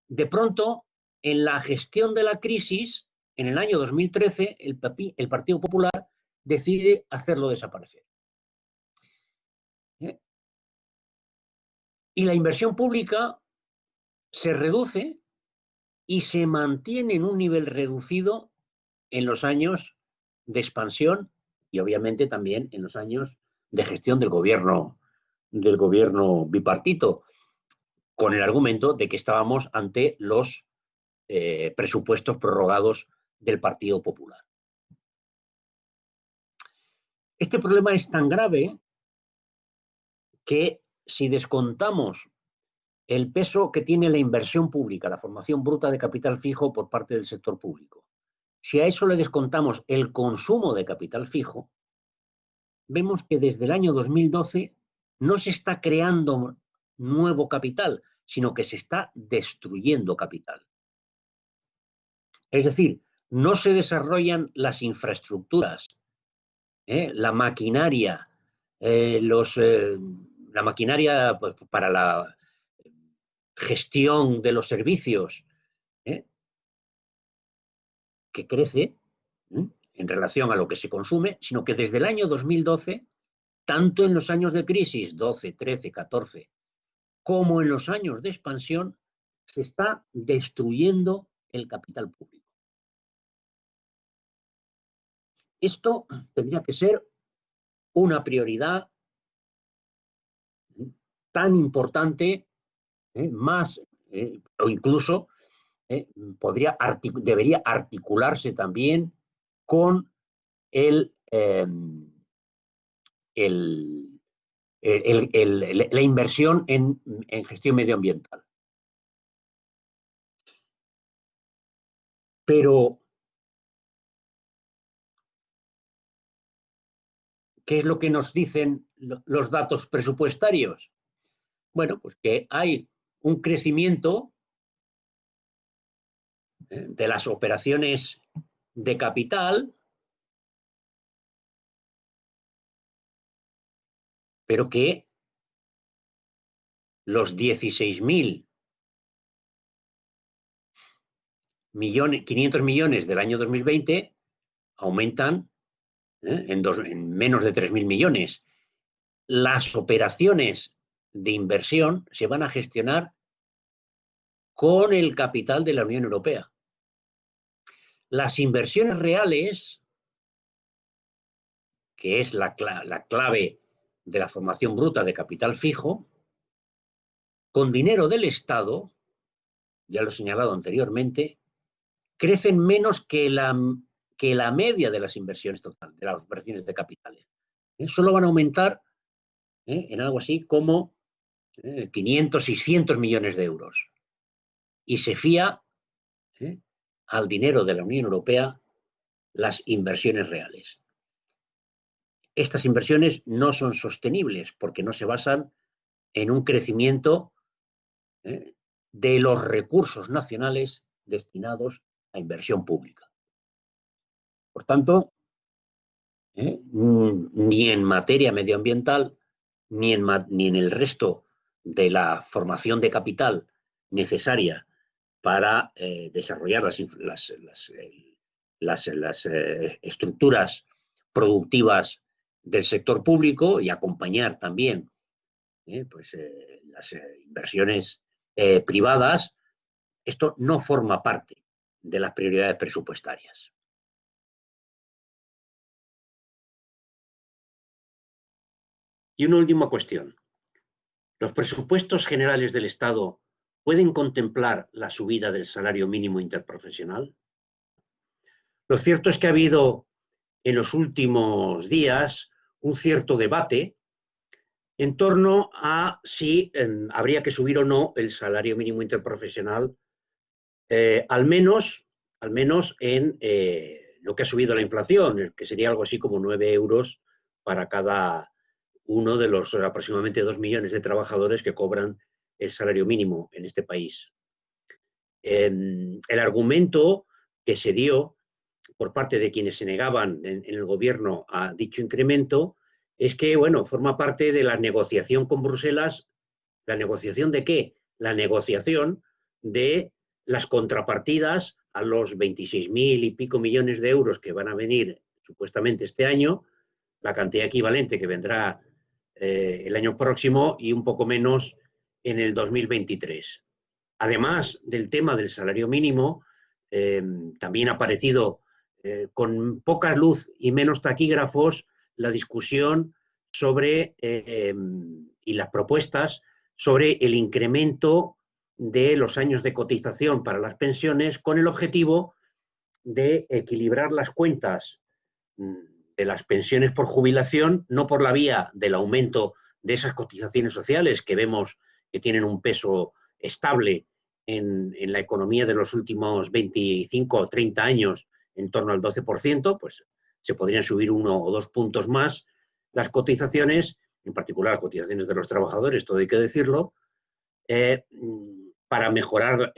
de pronto, en la gestión de la crisis, en el año 2013, el Partido Popular decide hacerlo desaparecer. Y la inversión pública se reduce y se mantiene en un nivel reducido en los años de expansión y obviamente también en los años de gestión del gobierno bipartito, con el argumento de que estábamos ante los presupuestos prorrogados del Partido Popular. Este problema es tan grave que si descontamos el peso que tiene la inversión pública, la formación bruta de capital fijo por parte del sector público, si a eso le descontamos el consumo de capital fijo, vemos que desde el año 2012 no se está creando nuevo capital, sino que se está destruyendo capital. Es decir, no se desarrollan las infraestructuras, la maquinaria, la maquinaria pues, para la gestión de los servicios, que crece en relación a lo que se consume, sino que desde el año 2012, tanto en los años de crisis, 12, 13, 14, como en los años de expansión, se está destruyendo el capital público. Esto tendría que ser una prioridad tan importante, más, o incluso debería articularse también con la inversión en gestión medioambiental. Pero, ¿qué es lo que nos dicen los datos presupuestarios? Bueno, pues que hay un crecimiento de las operaciones de capital, pero que los 16.500 millones del año 2020 aumentan en menos de 3.000 millones. Las operaciones de inversión se van a gestionar con el capital de la Unión Europea. Las inversiones reales, que es la clave de la formación bruta de capital fijo, con dinero del Estado, ya lo he señalado anteriormente, crecen menos que la media de las inversiones totales, de las operaciones de capitales. Solo van a aumentar en algo así como 500, 600 millones de euros. Y se fía al dinero de la Unión Europea las inversiones reales. Estas inversiones no son sostenibles porque no se basan en un crecimiento de los recursos nacionales destinados a inversión pública. Por tanto, ni en materia medioambiental, ni en el resto de la formación de capital necesaria para desarrollar las estructuras productivas del sector público y acompañar también las inversiones privadas, esto no forma parte de las prioridades presupuestarias. Y una última cuestión. ¿Los presupuestos generales del Estado pueden contemplar la subida del salario mínimo interprofesional? Lo cierto es que ha habido en los últimos días un cierto debate en torno a si habría que subir o no el salario mínimo interprofesional, al menos en lo que ha subido la inflación, que sería algo así como 9 euros para cada uno de los aproximadamente 2 millones de trabajadores que cobran el salario mínimo en este país. El argumento que se dio por parte de quienes se negaban en el gobierno a dicho incremento es que, bueno, forma parte de la negociación con Bruselas. ¿La negociación de qué? La negociación de las contrapartidas a los 26.000 y pico millones de euros que van a venir supuestamente este año, la cantidad equivalente que vendrá el año próximo y un poco menos en el 2023. Además del tema del salario mínimo, también ha aparecido con poca luz y menos taquígrafos la discusión sobre y las propuestas sobre el incremento de los años de cotización para las pensiones con el objetivo de equilibrar las cuentas de las pensiones por jubilación, no por la vía del aumento de esas cotizaciones sociales que vemos que tienen un peso estable en la economía de los últimos 25 o 30 años, en torno al 12%, pues se podrían subir 1 o 2 puntos más las cotizaciones, en particular cotizaciones de los trabajadores, todo hay que decirlo, para mejorar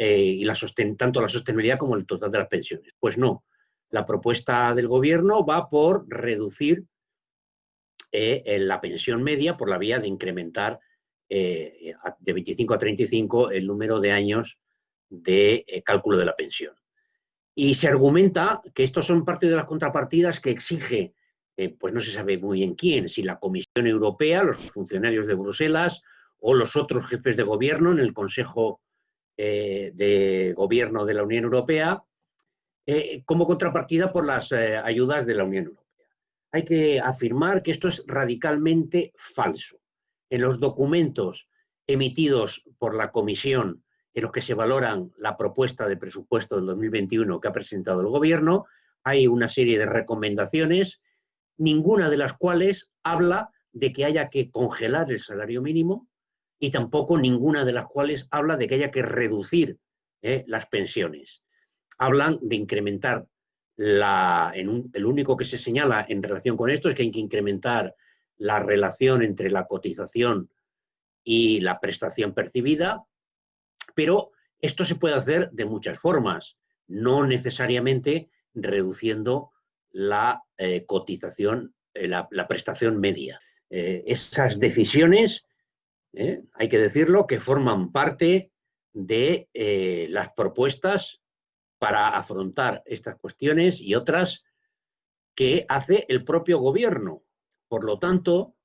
tanto la sostenibilidad como el total de las pensiones. Pues no, la propuesta del gobierno va por reducir la pensión media por la vía de incrementar de 25 a 35 el número de años de cálculo de la pensión. Y se argumenta que estos son parte de las contrapartidas que exige, pues no se sabe muy bien quién, si la Comisión Europea, los funcionarios de Bruselas o los otros jefes de gobierno en el Consejo de Gobierno de la Unión Europea, como contrapartida por las ayudas de la Unión Europea. Hay que afirmar que esto es radicalmente falso. En los documentos emitidos por la Comisión en los que se valoran la propuesta de presupuesto del 2021 que ha presentado el Gobierno, hay una serie de recomendaciones, ninguna de las cuales habla de que haya que congelar el salario mínimo y tampoco ninguna de las cuales habla de que haya que reducir las pensiones. Hablan de incrementar el único que se señala en relación con esto es que hay que incrementar la relación entre la cotización y la prestación percibida, pero esto se puede hacer de muchas formas, no necesariamente reduciendo la cotización, la prestación media. Esas decisiones, hay que decirlo, que forman parte de las propuestas para afrontar estas cuestiones y otras que hace el propio gobierno. Por lo tanto,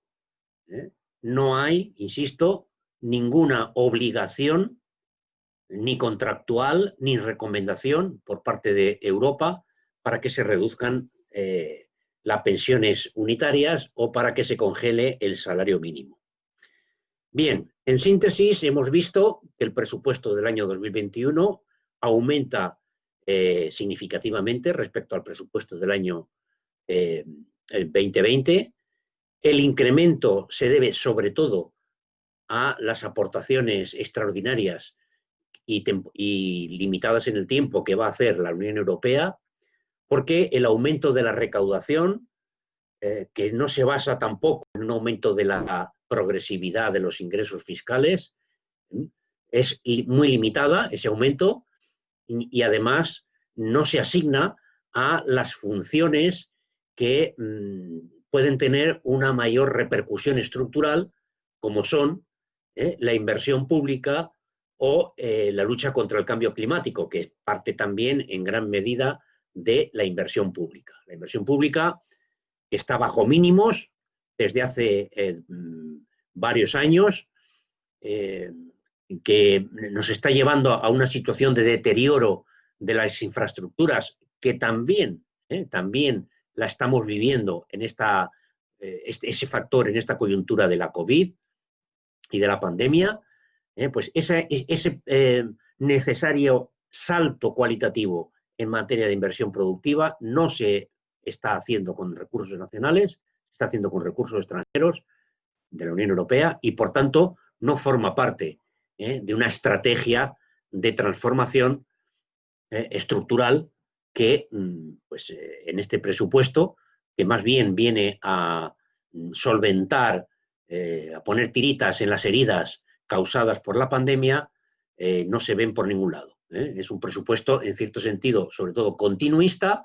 no hay, insisto, ninguna obligación ni contractual ni recomendación por parte de Europa para que se reduzcan las pensiones unitarias o para que se congele el salario mínimo. Bien, en síntesis, hemos visto que el presupuesto del año 2021 aumenta significativamente respecto al presupuesto del año 2020. El incremento se debe sobre todo a las aportaciones extraordinarias y limitadas en el tiempo que va a hacer la Unión Europea, porque el aumento de la recaudación, que no se basa tampoco en un aumento de la progresividad de los ingresos fiscales, es muy limitada ese aumento y además no se asigna a las funciones que pueden tener una mayor repercusión estructural, como son la inversión pública o la lucha contra el cambio climático, que es parte también en gran medida de la inversión pública. La inversión pública está bajo mínimos desde hace varios años que nos está llevando a una situación de deterioro de las infraestructuras que también la estamos viviendo en ese factor, en esta coyuntura de la COVID y de la pandemia, pues ese necesario salto cualitativo en materia de inversión productiva no se está haciendo con recursos nacionales, se está haciendo con recursos extranjeros de la Unión Europea y, por tanto, no forma parte de una estrategia de transformación estructural que, pues, en este presupuesto, que más bien viene a solventar, a poner tiritas en las heridas causadas por la pandemia, no se ven por ningún lado. Es un presupuesto, en cierto sentido, sobre todo continuista,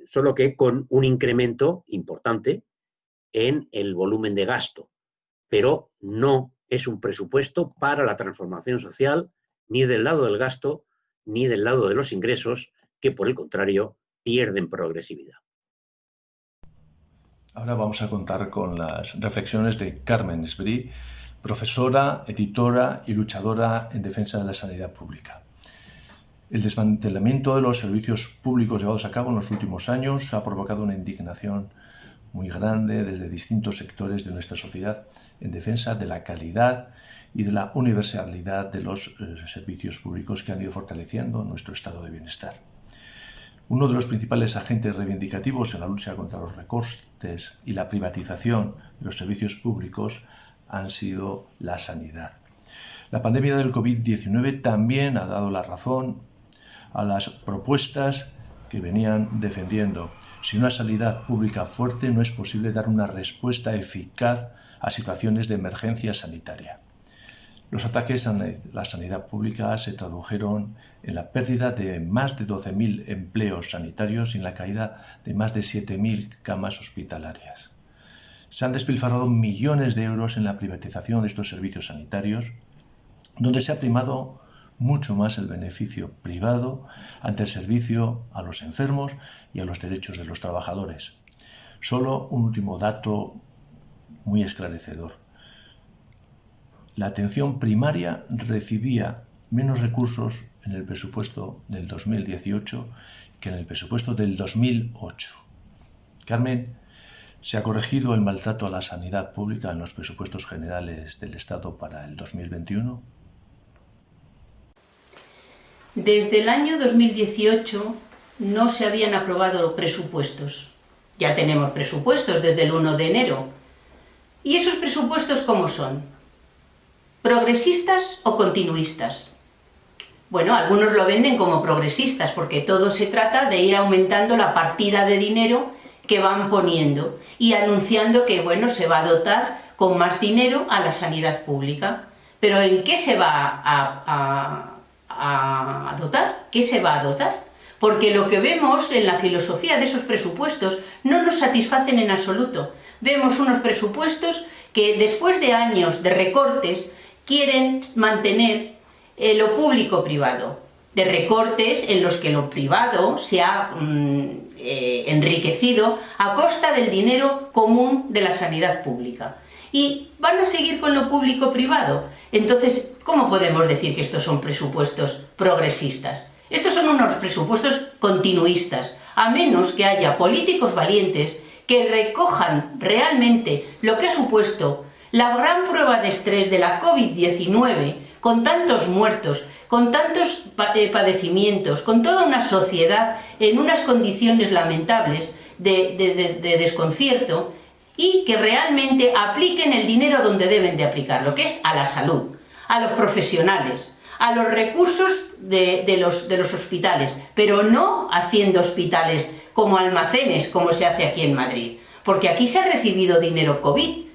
solo que con un incremento importante en el volumen de gasto, pero no es un presupuesto para la transformación social, ni del lado del gasto, ni del lado de los ingresos, que por el contrario pierden progresividad. Ahora vamos a contar con las reflexiones de Carmen Esbrí, profesora, editora y luchadora en defensa de la sanidad pública. El desmantelamiento de los servicios públicos llevados a cabo en los últimos años ha provocado una indignación muy grande desde distintos sectores de nuestra sociedad en defensa de la calidad y de la universalidad de los servicios públicos que han ido fortaleciendo nuestro estado de bienestar. Uno de los principales agentes reivindicativos en la lucha contra los recortes y la privatización de los servicios públicos han sido la sanidad. La pandemia del COVID-19 también ha dado la razón a las propuestas que venían defendiendo. Sin una sanidad pública fuerte no es posible dar una respuesta eficaz a situaciones de emergencia sanitaria. Los ataques a la sanidad pública se tradujeron en la pérdida de más de 12.000 empleos sanitarios y en la caída de más de 7.000 camas hospitalarias. Se han despilfarrado millones de euros en la privatización de estos servicios sanitarios, donde se ha primado mucho más el beneficio privado ante el servicio a los enfermos y a los derechos de los trabajadores. Solo un último dato muy esclarecedor. La atención primaria recibía menos recursos en el presupuesto del 2018 que en el presupuesto del 2008. Carmen, ¿se ha corregido el maltrato a la sanidad pública en los presupuestos generales del Estado para el 2021? Desde el año 2018 no se habían aprobado presupuestos. Ya tenemos presupuestos desde el 1 de enero. ¿Y esos presupuestos cómo son? ¿Progresistas o continuistas? Bueno, algunos lo venden como progresistas porque todo se trata de ir aumentando la partida de dinero que van poniendo y anunciando que, bueno, se va a dotar con más dinero a la sanidad pública. Pero ¿en qué se va a dotar? ¿Qué se va a dotar? Porque lo que vemos en la filosofía de esos presupuestos no nos satisfacen en absoluto. Vemos unos presupuestos que después de años de recortes quieren mantener lo público-privado, de recortes en los que lo privado se ha enriquecido a costa del dinero común de la sanidad pública. Y van a seguir con lo público-privado. Entonces, ¿cómo podemos decir que estos son presupuestos progresistas? Estos son unos presupuestos continuistas, a menos que haya políticos valientes que recojan realmente lo que ha supuesto la gran prueba de estrés de la COVID-19, con tantos muertos, con tantos padecimientos, con toda una sociedad en unas condiciones lamentables de desconcierto, y que realmente apliquen el dinero donde deben de aplicarlo, que es a la salud, a los profesionales, a los recursos de los hospitales, pero no haciendo hospitales como almacenes, como se hace aquí en Madrid, porque aquí se ha recibido dinero COVID,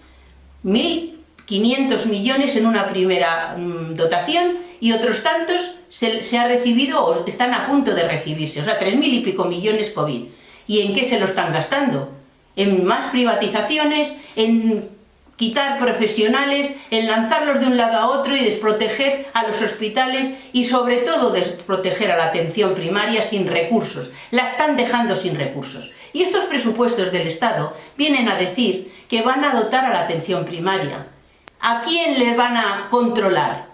1.500 millones en una primera dotación y otros tantos se ha recibido o están a punto de recibirse, o sea, 3.000 y pico millones COVID. ¿Y en qué se lo están gastando? En más privatizaciones, en quitar profesionales, en lanzarlos de un lado a otro y desproteger a los hospitales y sobre todo desproteger a la atención primaria sin recursos. La están dejando sin recursos. Y estos presupuestos del Estado vienen a decir que van a dotar a la atención primaria ¿A quién le van a controlar?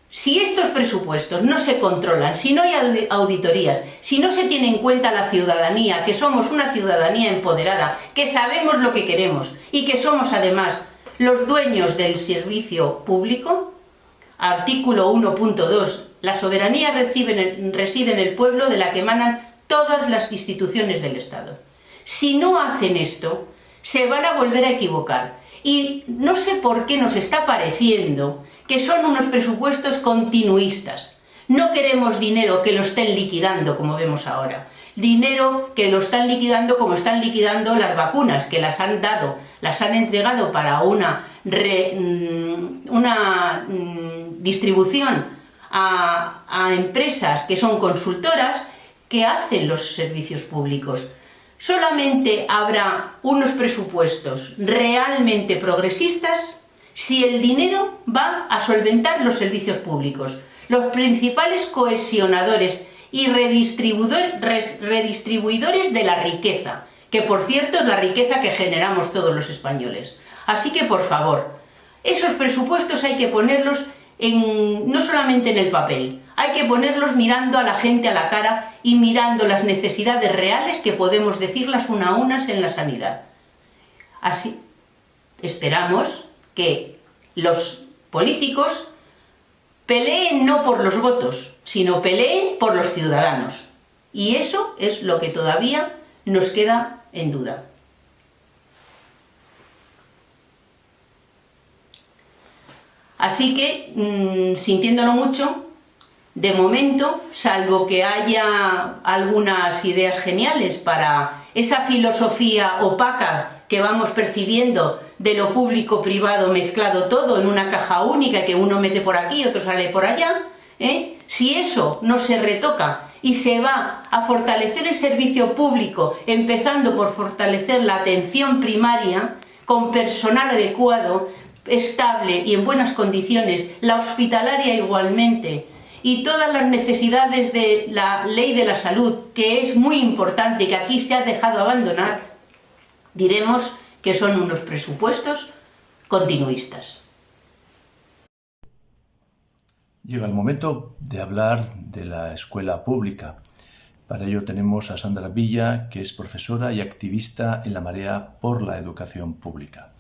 Si estos presupuestos no se controlan, si no hay auditorías, si no se tiene en cuenta la ciudadanía, que somos una ciudadanía empoderada, que sabemos lo que queremos y que somos además los dueños del servicio público, artículo 1.2, la soberanía reside en el pueblo, de la que emanan todas las instituciones del Estado. Si no hacen esto, se van a volver a equivocar. Y no sé por qué nos está pareciendo que son unos presupuestos continuistas. No queremos dinero que lo estén liquidando, como vemos ahora. Dinero que lo están liquidando como están liquidando las vacunas, que las han dado, las han entregado para una distribución a empresas que son consultoras que hacen los servicios públicos. Solamente habrá unos presupuestos realmente progresistas si el dinero va a solventar los servicios públicos. Los principales cohesionadores y redistribuidores de la riqueza, que por cierto es la riqueza que generamos todos los españoles. Así que, por favor, esos presupuestos hay que ponerlos no solamente en el papel, hay que ponerlos mirando a la gente a la cara y mirando las necesidades reales que podemos decirlas una a unas en la sanidad. Así, esperamos que los políticos peleen no por los votos, sino peleen por los ciudadanos. Y eso es lo que todavía nos queda en duda. Así que, sintiéndolo mucho, de momento, salvo que haya algunas ideas geniales para esa filosofía opaca que vamos percibiendo de lo público-privado mezclado todo en una caja única que uno mete por aquí y otro sale por allá, si eso no se retoca y se va a fortalecer el servicio público, empezando por fortalecer la atención primaria con personal adecuado, estable y en buenas condiciones, la hospitalaria igualmente, y todas las necesidades de la ley de la salud, que es muy importante y que aquí se ha dejado abandonar, diremos que son unos presupuestos continuistas. Llega el momento de hablar de la escuela pública. Para ello tenemos a Sandra Villa, que es profesora y activista en la Marea por la Educación Pública.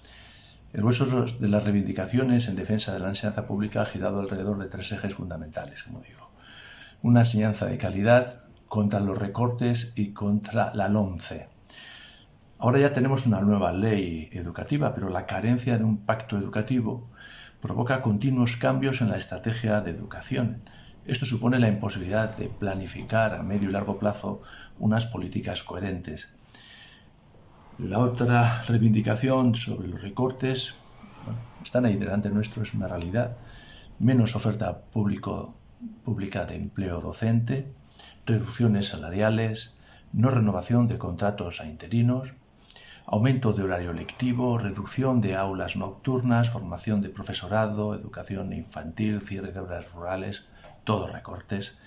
El grueso de las reivindicaciones en defensa de la enseñanza pública ha girado alrededor de tres ejes fundamentales, como digo. Una enseñanza de calidad, contra los recortes y contra la LOMCE. Ahora ya tenemos una nueva ley educativa, pero la carencia de un pacto educativo provoca continuos cambios en la estrategia de educación. Esto supone la imposibilidad de planificar a medio y largo plazo unas políticas coherentes. La otra reivindicación sobre los recortes, están ahí delante nuestro, es una realidad. Menos oferta pública de empleo docente, reducciones salariales, no renovación de contratos a interinos, aumento de horario lectivo, reducción de aulas nocturnas, formación de profesorado, educación infantil, cierre de obras rurales, todos recortes,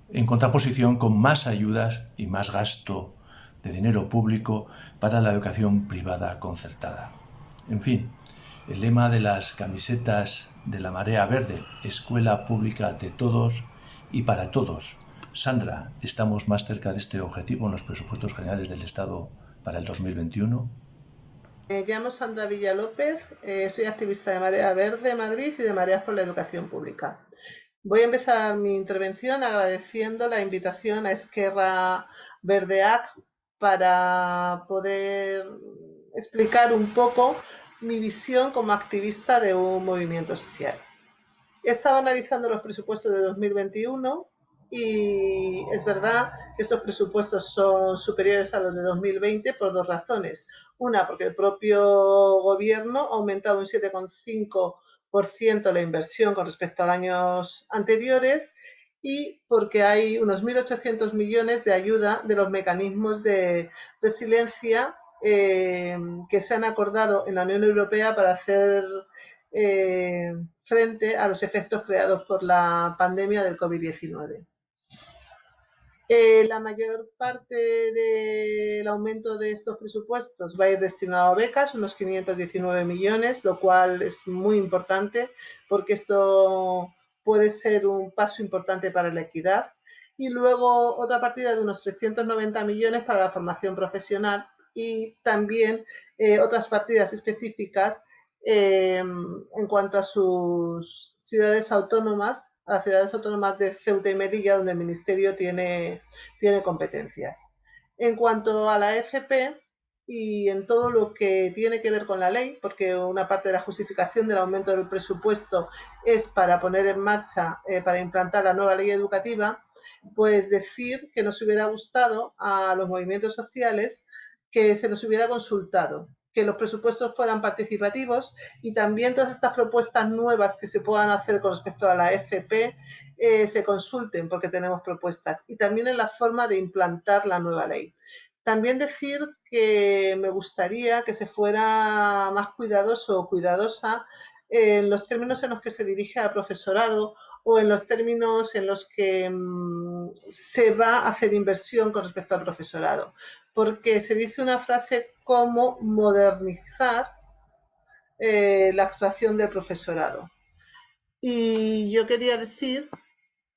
en contraposición con más ayudas y más gasto de dinero público para la educación privada concertada. En fin, el lema de las camisetas de la Marea Verde, escuela pública de todos y para todos. Sandra, ¿estamos más cerca de este objetivo en los presupuestos generales del Estado para el 2021? Me llamo Sandra Villa López, soy activista de Marea Verde Madrid y de Mareas por la Educación Pública. Voy a empezar mi intervención agradeciendo la invitación a Esquerra Verdeak para poder explicar un poco mi visión como activista de un movimiento social. He estado analizando los presupuestos de 2021 y es verdad que estos presupuestos son superiores a los de 2020 por dos razones. Una, porque el propio gobierno ha aumentado un 7,5% la inversión con respecto a años anteriores, y porque hay unos 1.800 millones de ayuda de los mecanismos de resiliencia que se han acordado en la Unión Europea para hacer frente a los efectos creados por la pandemia del COVID-19. La mayor parte del aumento de estos presupuestos va a ir destinado a becas, unos 519 millones, lo cual es muy importante porque esto puede ser un paso importante para la equidad. Y luego otra partida de unos 390 millones para la formación profesional y también otras partidas específicas en cuanto a sus ciudades autónomas, a las ciudades autónomas de Ceuta y Melilla, donde el Ministerio tiene competencias. En cuanto a la FP y en todo lo que tiene que ver con la ley, porque una parte de la justificación del aumento del presupuesto es para poner en marcha, para implantar la nueva ley educativa, pues decir que nos hubiera gustado a los movimientos sociales que se nos hubiera consultado, que los presupuestos fueran participativos y también todas estas propuestas nuevas que se puedan hacer con respecto a la FP se consulten porque tenemos propuestas y también en la forma de implantar la nueva ley. También decir que me gustaría que se fuera más cuidadoso o cuidadosa en los términos en los que se dirige al profesorado o en los términos en los que se va a hacer inversión con respecto al profesorado. Porque se dice una frase como modernizar la actuación del profesorado. Y yo quería decir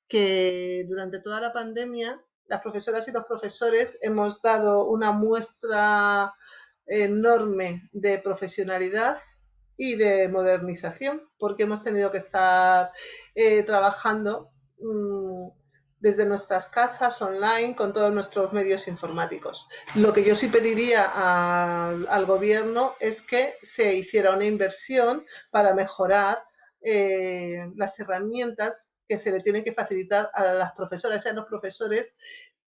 que durante toda la pandemia las profesoras y los profesores hemos dado una muestra enorme de profesionalidad y de modernización, porque hemos tenido que estar trabajando desde nuestras casas, online, con todos nuestros medios informáticos. Lo que yo sí pediría al gobierno es que se hiciera una inversión para mejorar las herramientas que se le tienen que facilitar a las profesoras y a los profesores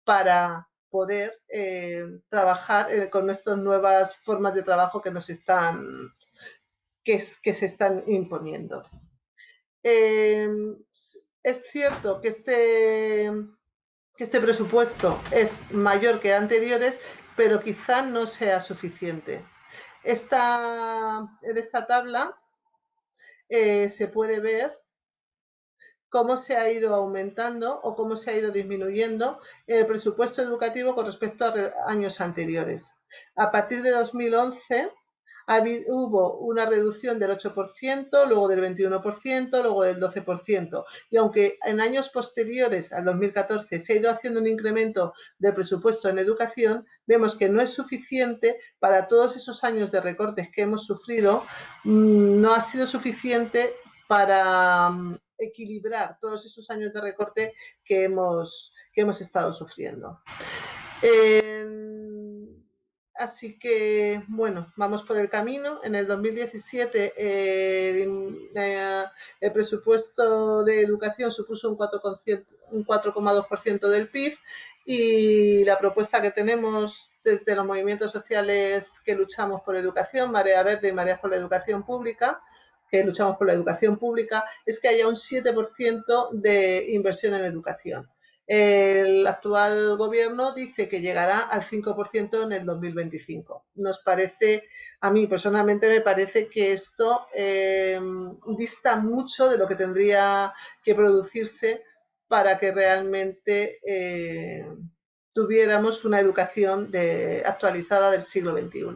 para poder trabajar con nuestras nuevas formas de trabajo que nos están que se están imponiendo. Es cierto que este presupuesto es mayor que anteriores, pero quizá no sea suficiente. En esta tabla se puede ver cómo se ha ido aumentando o cómo se ha ido disminuyendo el presupuesto educativo con respecto a años anteriores. A partir de 2011 hubo una reducción del 8%, luego del 21%, luego del 12%. Y aunque en años posteriores al 2014 se ha ido haciendo un incremento del presupuesto en educación, vemos que no es suficiente para todos esos años de recortes que hemos sufrido, no ha sido suficiente para equilibrar todos esos años de recorte que hemos estado sufriendo. Así que, bueno, vamos por el camino. En el 2017 el presupuesto de educación supuso un 4,2% del PIB y la propuesta que tenemos desde los movimientos sociales que luchamos por educación, Marea Verde y Mareas por la Educación Pública, que luchamos por la educación pública, es que haya un 7% de inversión en educación. El actual gobierno dice que llegará al 5% en el 2025. Nos parece, a mí personalmente me parece que esto dista mucho de lo que tendría que producirse para que realmente tuviéramos una educación actualizada del siglo XXI.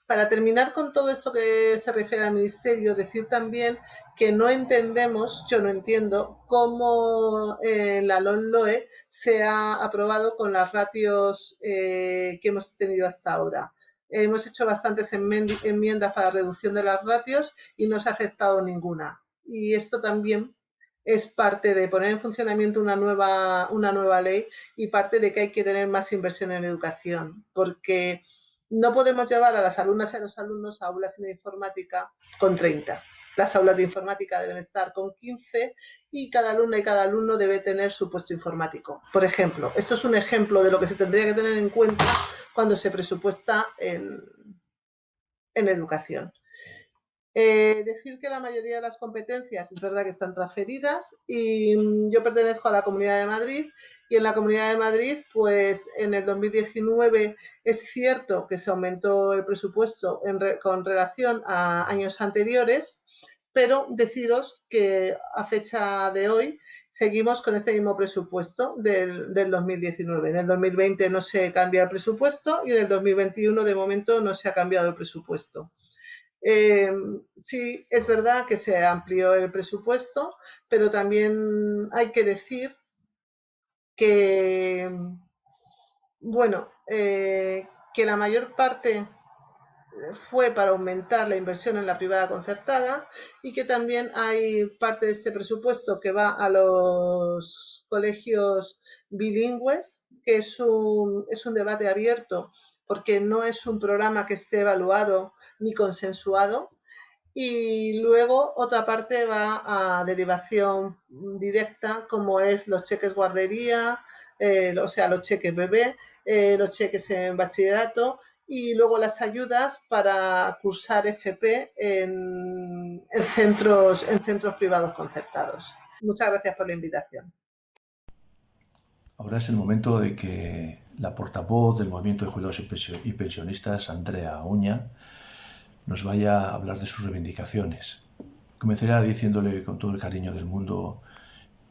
Para terminar con todo esto que se refiere al Ministerio, decir también que no entendemos, yo no entiendo, cómo la LOMLOE se ha aprobado con las ratios que hemos tenido hasta ahora. Hemos hecho bastantes enmiendas para la reducción de las ratios y no se ha aceptado ninguna. Y esto también es parte de poner en funcionamiento una nueva ley y parte de que hay que tener más inversión en educación, porque no podemos llevar a las alumnas y a los alumnos a aulas de informática con 30. Las aulas de informática deben estar con 15 y cada alumna y cada alumno debe tener su puesto informático. Por ejemplo, esto es un ejemplo de lo que se tendría que tener en cuenta cuando se presupuesta en educación. Decir que la mayoría de las competencias es verdad que están transferidas y yo pertenezco a la Comunidad de Madrid y en la Comunidad de Madrid, pues en el 2019 es cierto que se aumentó el presupuesto con relación a años anteriores, pero deciros que a fecha de hoy seguimos con este mismo presupuesto del 2019. En el 2020 no se cambia el presupuesto y en el 2021 de momento no se ha cambiado el presupuesto. Sí, es verdad que se amplió el presupuesto, pero también hay que decir que, bueno, que la mayor parte fue para aumentar la inversión en la privada concertada y que también hay parte de este presupuesto que va a los colegios bilingües, que es un debate abierto porque no es un programa que esté evaluado ni consensuado. Y luego otra parte va a derivación directa, como es los cheques guardería, o sea, los cheques bebé, los cheques en bachillerato y luego las ayudas para cursar FP en centros privados concertados. Muchas gracias por la invitación. Ahora es el momento de que la portavoz del Movimiento de Jubilados y Pensionistas, Andrea Uña, nos vaya a hablar de sus reivindicaciones. Comenzará diciéndole con todo el cariño del mundo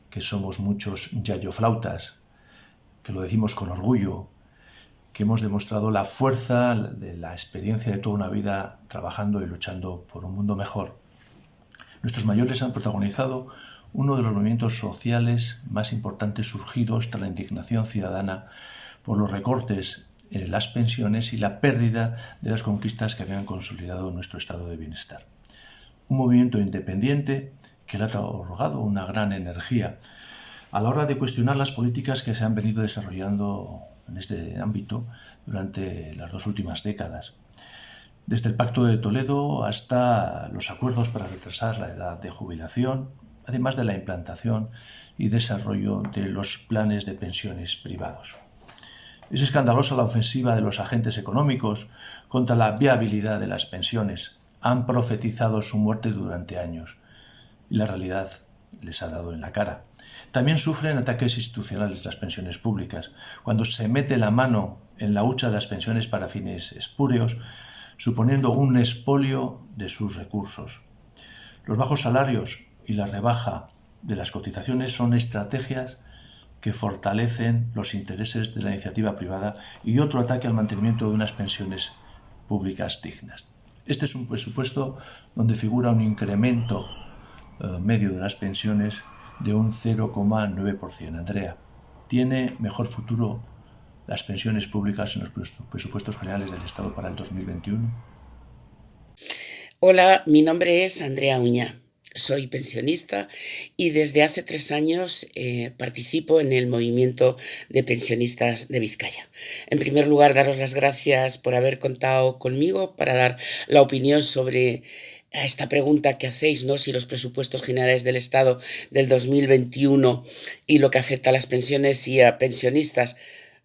que somos muchos yayoflautas, que lo decimos con orgullo, que hemos demostrado la fuerza de la experiencia de toda una vida trabajando y luchando por un mundo mejor. Nuestros mayores han protagonizado uno de los movimientos sociales más importantes surgidos tras la indignación ciudadana por los recortes en las pensiones y la pérdida de las conquistas que habían consolidado nuestro estado de bienestar. Un movimiento independiente que le ha otorgado una gran energía a la hora de cuestionar las políticas que se han venido desarrollando en este ámbito durante las 2 últimas décadas. Desde el Pacto de Toledo hasta los acuerdos para retrasar la edad de jubilación, además de la implantación y desarrollo de los planes de pensiones privados. Es escandalosa la ofensiva de los agentes económicos contra la viabilidad de las pensiones. Han profetizado su muerte durante años y la realidad les ha dado en la cara. También sufren ataques institucionales las pensiones públicas. Cuando se mete la mano en la hucha de las pensiones para fines espurios, suponiendo un expolio de sus recursos. Los bajos salarios y la rebaja de las cotizaciones son estrategias que fortalecen los intereses de la iniciativa privada y otro ataque al mantenimiento de unas pensiones públicas dignas. Este es un presupuesto donde figura un incremento medio de las pensiones de un 0,9%. Andrea, ¿tiene mejor futuro las pensiones públicas en los presupuestos generales del Estado para el 2021? Hola, mi nombre es Andrea Uña. Soy pensionista y desde hace 3 años participo en el movimiento de pensionistas de Vizcaya. En primer lugar, daros las gracias por haber contado conmigo para dar la opinión sobre esta pregunta que hacéis, ¿no? Si los presupuestos generales del Estado del 2021 y lo que afecta a las pensiones y a pensionistas,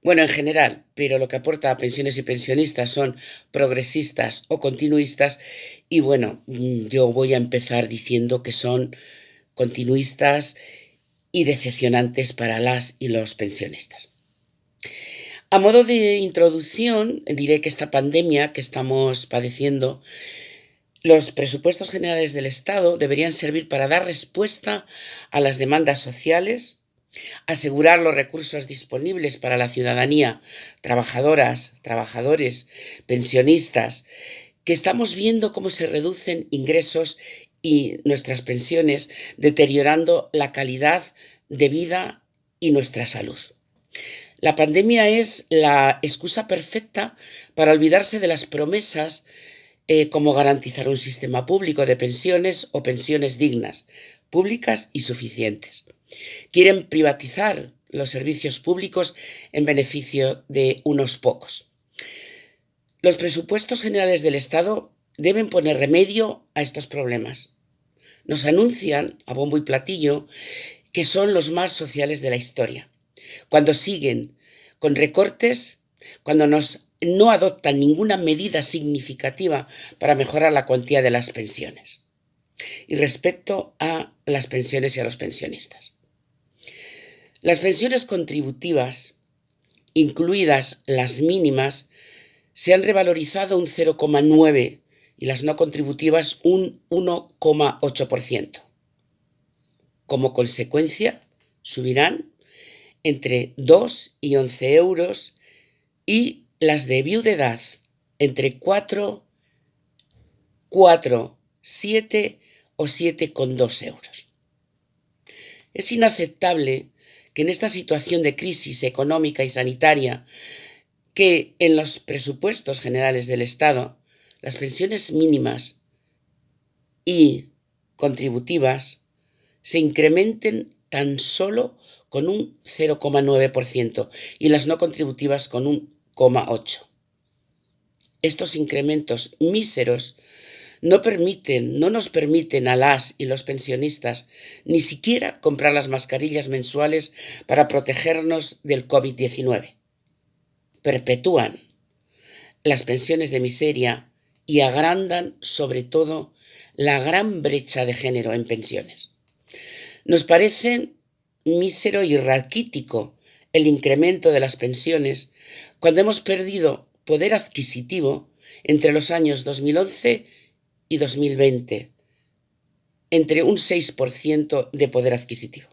bueno, en general, pero lo que aporta a pensiones y pensionistas son progresistas o continuistas. Y bueno, yo voy a empezar diciendo que son continuistas y decepcionantes para las y los pensionistas. A modo de introducción, diré que esta pandemia que estamos padeciendo, los presupuestos generales del Estado deberían servir para dar respuesta a las demandas sociales, asegurar los recursos disponibles para la ciudadanía, trabajadoras, trabajadores, pensionistas, que estamos viendo cómo se reducen ingresos y nuestras pensiones, deteriorando la calidad de vida y nuestra salud. La pandemia es la excusa perfecta para olvidarse de las promesas como garantizar un sistema público de pensiones o pensiones dignas, públicas y suficientes. Quieren privatizar los servicios públicos en beneficio de unos pocos. Los presupuestos generales del Estado deben poner remedio a estos problemas. Nos anuncian, a bombo y platillo, que son los más sociales de la historia. Cuando siguen con recortes, cuando no adoptan ninguna medida significativa para mejorar la cuantía de las pensiones. Y respecto a las pensiones y a los pensionistas. Las pensiones contributivas, incluidas las mínimas, se han revalorizado un 0,9% y las no contributivas un 1,8%. Como consecuencia subirán entre 2 y 11 euros y las de viudedad entre 4, 7 o 7,2 euros. Es inaceptable que en esta situación de crisis económica y sanitaria, que en los presupuestos generales del Estado las pensiones mínimas y contributivas se incrementen tan solo con un 0,9% y las no contributivas con un 0,8%. Estos incrementos míseros no nos permiten a las y los pensionistas ni siquiera comprar las mascarillas mensuales para protegernos del COVID-19. Perpetúan las pensiones de miseria y agrandan sobre todo la gran brecha de género en pensiones. Nos parece mísero y raquítico el incremento de las pensiones cuando hemos perdido poder adquisitivo entre los años 2011 y 2020, entre un 6% de poder adquisitivo.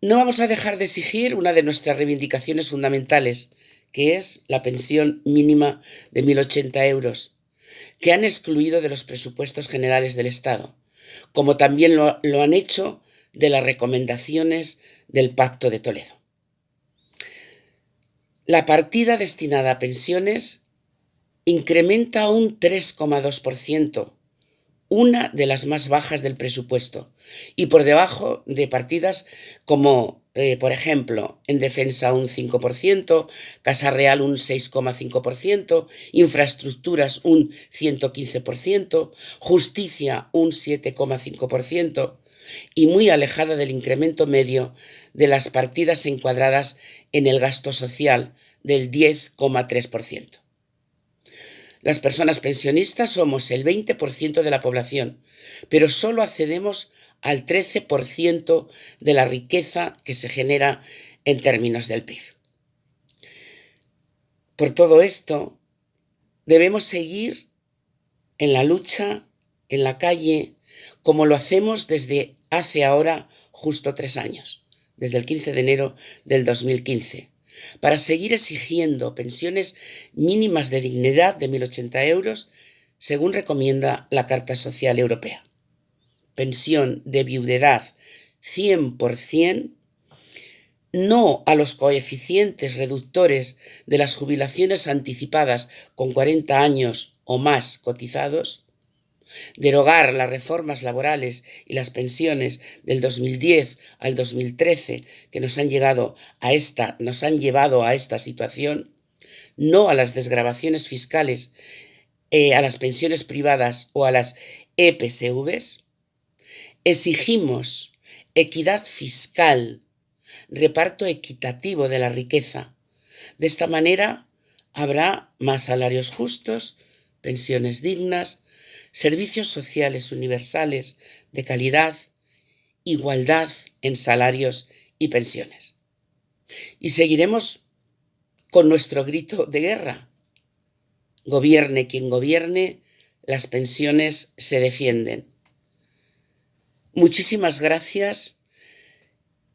No vamos a dejar de exigir una de nuestras reivindicaciones fundamentales, que es la pensión mínima de 1.080 euros, que han excluido de los presupuestos generales del Estado, como también lo han hecho de las recomendaciones del Pacto de Toledo. La partida destinada a pensiones incrementa un 3,2%, una de las más bajas del presupuesto, y por debajo de partidas como, por ejemplo, en defensa un 5%, Casa Real un 6,5%, infraestructuras un 115%, justicia un 7,5%, y muy alejada del incremento medio de las partidas encuadradas en el gasto social del 10,3%. Las personas pensionistas somos el 20% de la población, pero solo accedemos al 13% de la riqueza que se genera en términos del PIB. Por todo esto, debemos seguir en la lucha, en la calle, como lo hacemos desde hace ahora justo 3 años, desde el 15 de enero del 2015. Para seguir exigiendo pensiones mínimas de dignidad de 1.080 euros, según recomienda la Carta Social Europea. Pensión de viudedad 100%, no a los coeficientes reductores de las jubilaciones anticipadas con 40 años o más cotizados, derogar las reformas laborales y las pensiones del 2010 al 2013 que nos han llevado a esta situación, no a las desgravaciones fiscales, a las pensiones privadas o a las EPSVs. Exigimos equidad fiscal, reparto equitativo de la riqueza. De esta manera habrá más salarios justos, pensiones dignas, servicios sociales universales de calidad, igualdad en salarios y pensiones. Y seguiremos con nuestro grito de guerra. Gobierne quien gobierne, las pensiones se defienden. Muchísimas gracias.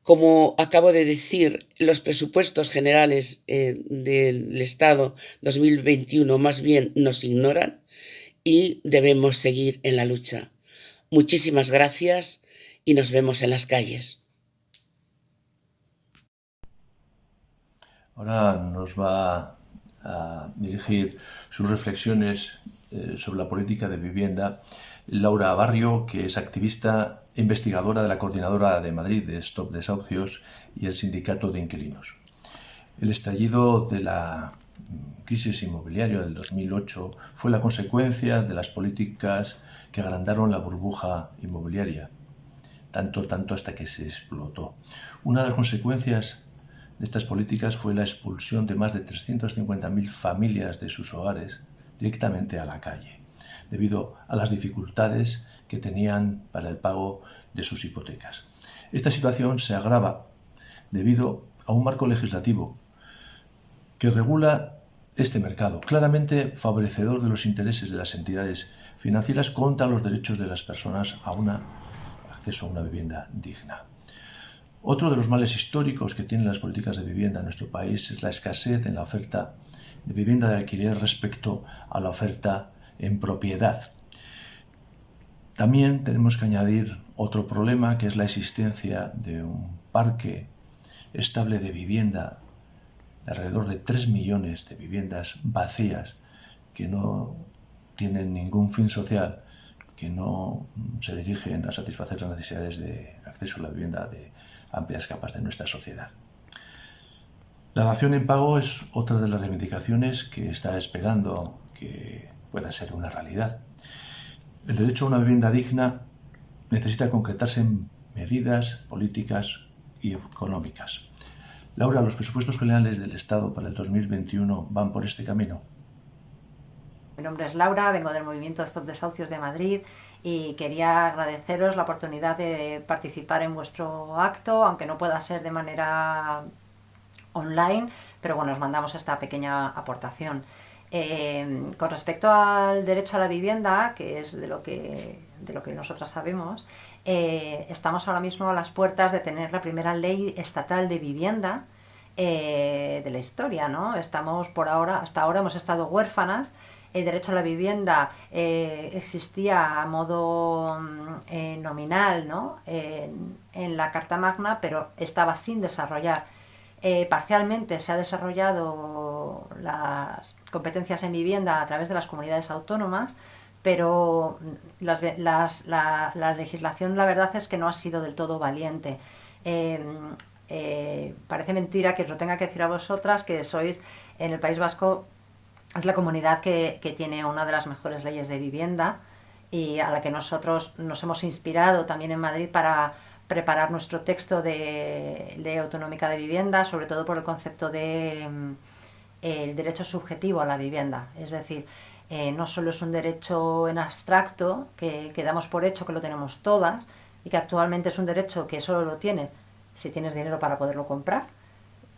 Como acabo de decir, los presupuestos generales del Estado 2021 más bien nos ignoran y debemos seguir en la lucha. Muchísimas gracias y nos vemos en las calles. Ahora nos va a dirigir sus reflexiones sobre la política de vivienda Laura Barrio, que es activista e investigadora de la Coordinadora de Madrid de Stop Desahucios y el Sindicato de Inquilinos. El estallido de la crisis inmobiliaria del 2008 fue la consecuencia de las políticas que agrandaron la burbuja inmobiliaria, tanto hasta que se explotó. Una de las consecuencias de estas políticas fue la expulsión de más de 350.000 familias de sus hogares directamente a la calle, debido a las dificultades que tenían para el pago de sus hipotecas. Esta situación se agrava debido a un marco legislativo que regula este mercado, claramente favorecedor de los intereses de las entidades financieras contra los derechos de las personas a un acceso a una vivienda digna. Otro de los males históricos que tienen las políticas de vivienda en nuestro país es la escasez en la oferta de vivienda de alquiler respecto a la oferta en propiedad. También tenemos que añadir otro problema, que es la existencia de un parque estable de vivienda de alrededor de 3 millones de viviendas vacías que no tienen ningún fin social, que no se dirigen a satisfacer las necesidades de acceso a la vivienda de amplias capas de nuestra sociedad. La dación en pago es otra de las reivindicaciones que está esperando que pueda ser una realidad. El derecho a una vivienda digna necesita concretarse en medidas políticas y económicas. Laura, ¿los presupuestos generales del Estado para el 2021 van por este camino? Mi nombre es Laura, vengo del movimiento Stop Desahucios de Madrid y quería agradeceros la oportunidad de participar en vuestro acto, aunque no pueda ser de manera online, pero bueno, os mandamos esta pequeña aportación. Con respecto al derecho a la vivienda, que es de lo que nosotras sabemos, estamos ahora mismo a las puertas de tener la primera ley estatal de vivienda de la historia, ¿no? Estamos por ahora, hasta ahora hemos estado huérfanas. El derecho a la vivienda existía a modo nominal, ¿no? En la Carta Magna, pero estaba sin desarrollar. Parcialmente se ha desarrollado las competencias en vivienda a través de las comunidades autónomas, pero la legislación, la verdad es que no ha sido del todo valiente. Parece mentira que os lo tenga que decir a vosotras, que sois en el País Vasco, es la comunidad que tiene una de las mejores leyes de vivienda y a la que nosotros nos hemos inspirado también en Madrid para preparar nuestro texto de ley autonómica de vivienda, sobre todo por el concepto de el derecho subjetivo a la vivienda. Es decir, no solo es un derecho en abstracto que damos por hecho que lo tenemos todas y que actualmente es un derecho que solo lo tienes si tienes dinero para poderlo comprar,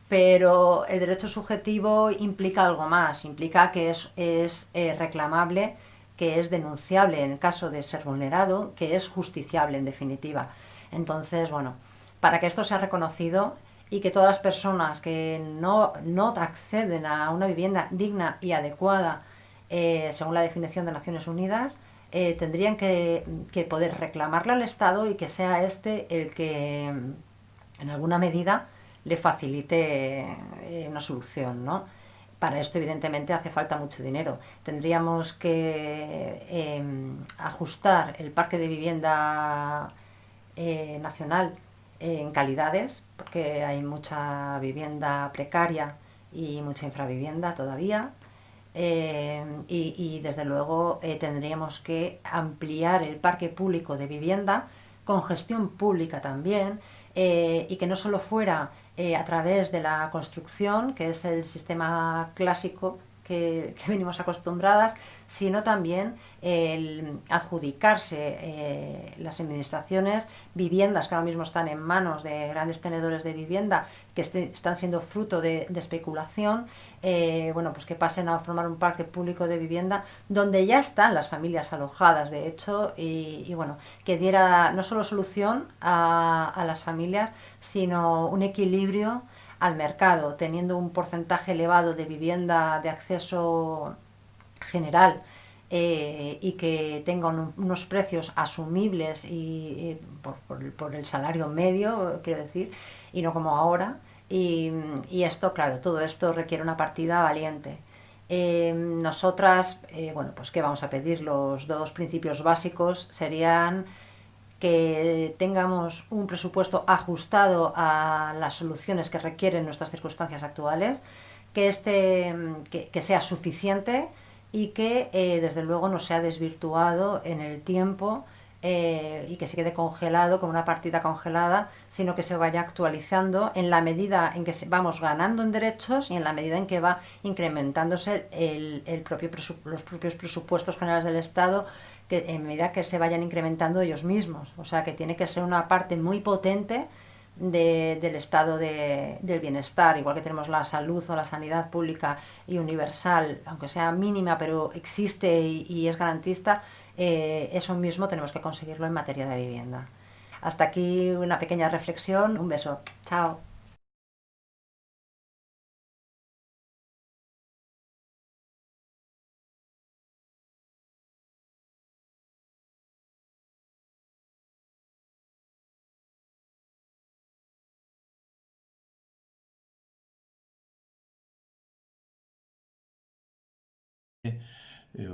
pero el derecho subjetivo implica algo más, implica que es reclamable, que es denunciable en el caso de ser vulnerado, que es justiciable en definitiva. Entonces, bueno, para que esto sea reconocido y que todas las personas que no acceden a una vivienda digna y adecuada, según la definición de Naciones Unidas, tendrían que poder reclamarle al Estado y que sea este el que, en alguna medida, le facilite una solución, ¿no? Para esto, evidentemente, hace falta mucho dinero. Tendríamos que ajustar el parque de vivienda nacional en calidades, porque hay mucha vivienda precaria y mucha infravivienda todavía. Y desde luego tendríamos que ampliar el parque público de vivienda con gestión pública también, y que no solo fuera a través de la construcción, que es el sistema clásico que venimos acostumbradas, sino también el adjudicarse las administraciones viviendas que ahora mismo están en manos de grandes tenedores de vivienda que están siendo fruto de especulación, pues que pasen a formar un parque público de vivienda donde ya están las familias alojadas, de hecho, y bueno, que diera no solo solución a las familias, sino un equilibrio al mercado, teniendo un porcentaje elevado de vivienda de acceso general y que tenga unos precios asumibles y por el salario medio, quiero decir, y no como ahora. Y esto, claro, todo esto requiere una partida valiente. Nosotras, pues ¿qué vamos a pedir? Los dos principios básicos serían que tengamos un presupuesto ajustado a las soluciones que requieren nuestras circunstancias actuales, que sea suficiente y que desde luego no sea desvirtuado en el tiempo y que se quede congelado con una partida congelada, sino que se vaya actualizando en la medida en que vamos ganando en derechos y en la medida en que va incrementándose los propios presupuestos generales del Estado, que en medida que se vayan incrementando ellos mismos. O sea, que tiene que ser una parte muy potente del estado del bienestar, igual que tenemos la salud o la sanidad pública y universal, aunque sea mínima, pero existe y es garantista. Eso mismo tenemos que conseguirlo en materia de vivienda. Hasta aquí una pequeña reflexión. Un beso. Chao.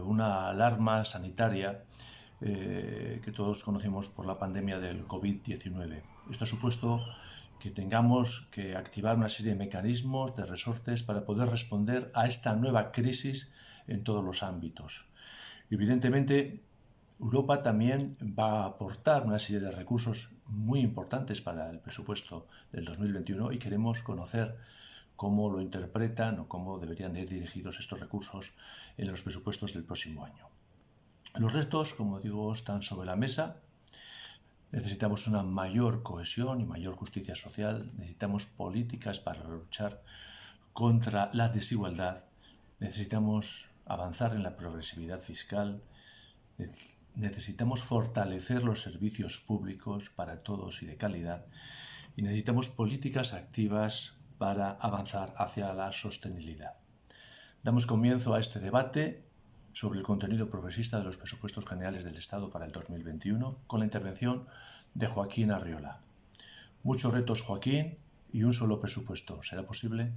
Una alarma sanitaria que todos conocemos por la pandemia del COVID-19. Esto ha supuesto que tengamos que activar una serie de mecanismos, de resortes para poder responder a esta nueva crisis en todos los ámbitos. Evidentemente, Europa también va a aportar una serie de recursos muy importantes para el presupuesto del 2021 y queremos conocer cómo lo interpretan o cómo deberían ir dirigidos estos recursos en los presupuestos del próximo año. Los retos, como digo, están sobre la mesa. Necesitamos una mayor cohesión y mayor justicia social. Necesitamos políticas para luchar contra la desigualdad. Necesitamos avanzar en la progresividad fiscal. Necesitamos fortalecer los servicios públicos para todos y de calidad. Y necesitamos políticas activas para avanzar hacia la sostenibilidad. Damos comienzo a este debate sobre el contenido progresista de los presupuestos generales del Estado para el 2021 con la intervención de Joaquín Arriola. Muchos retos, Joaquín, y un solo presupuesto. ¿Será posible?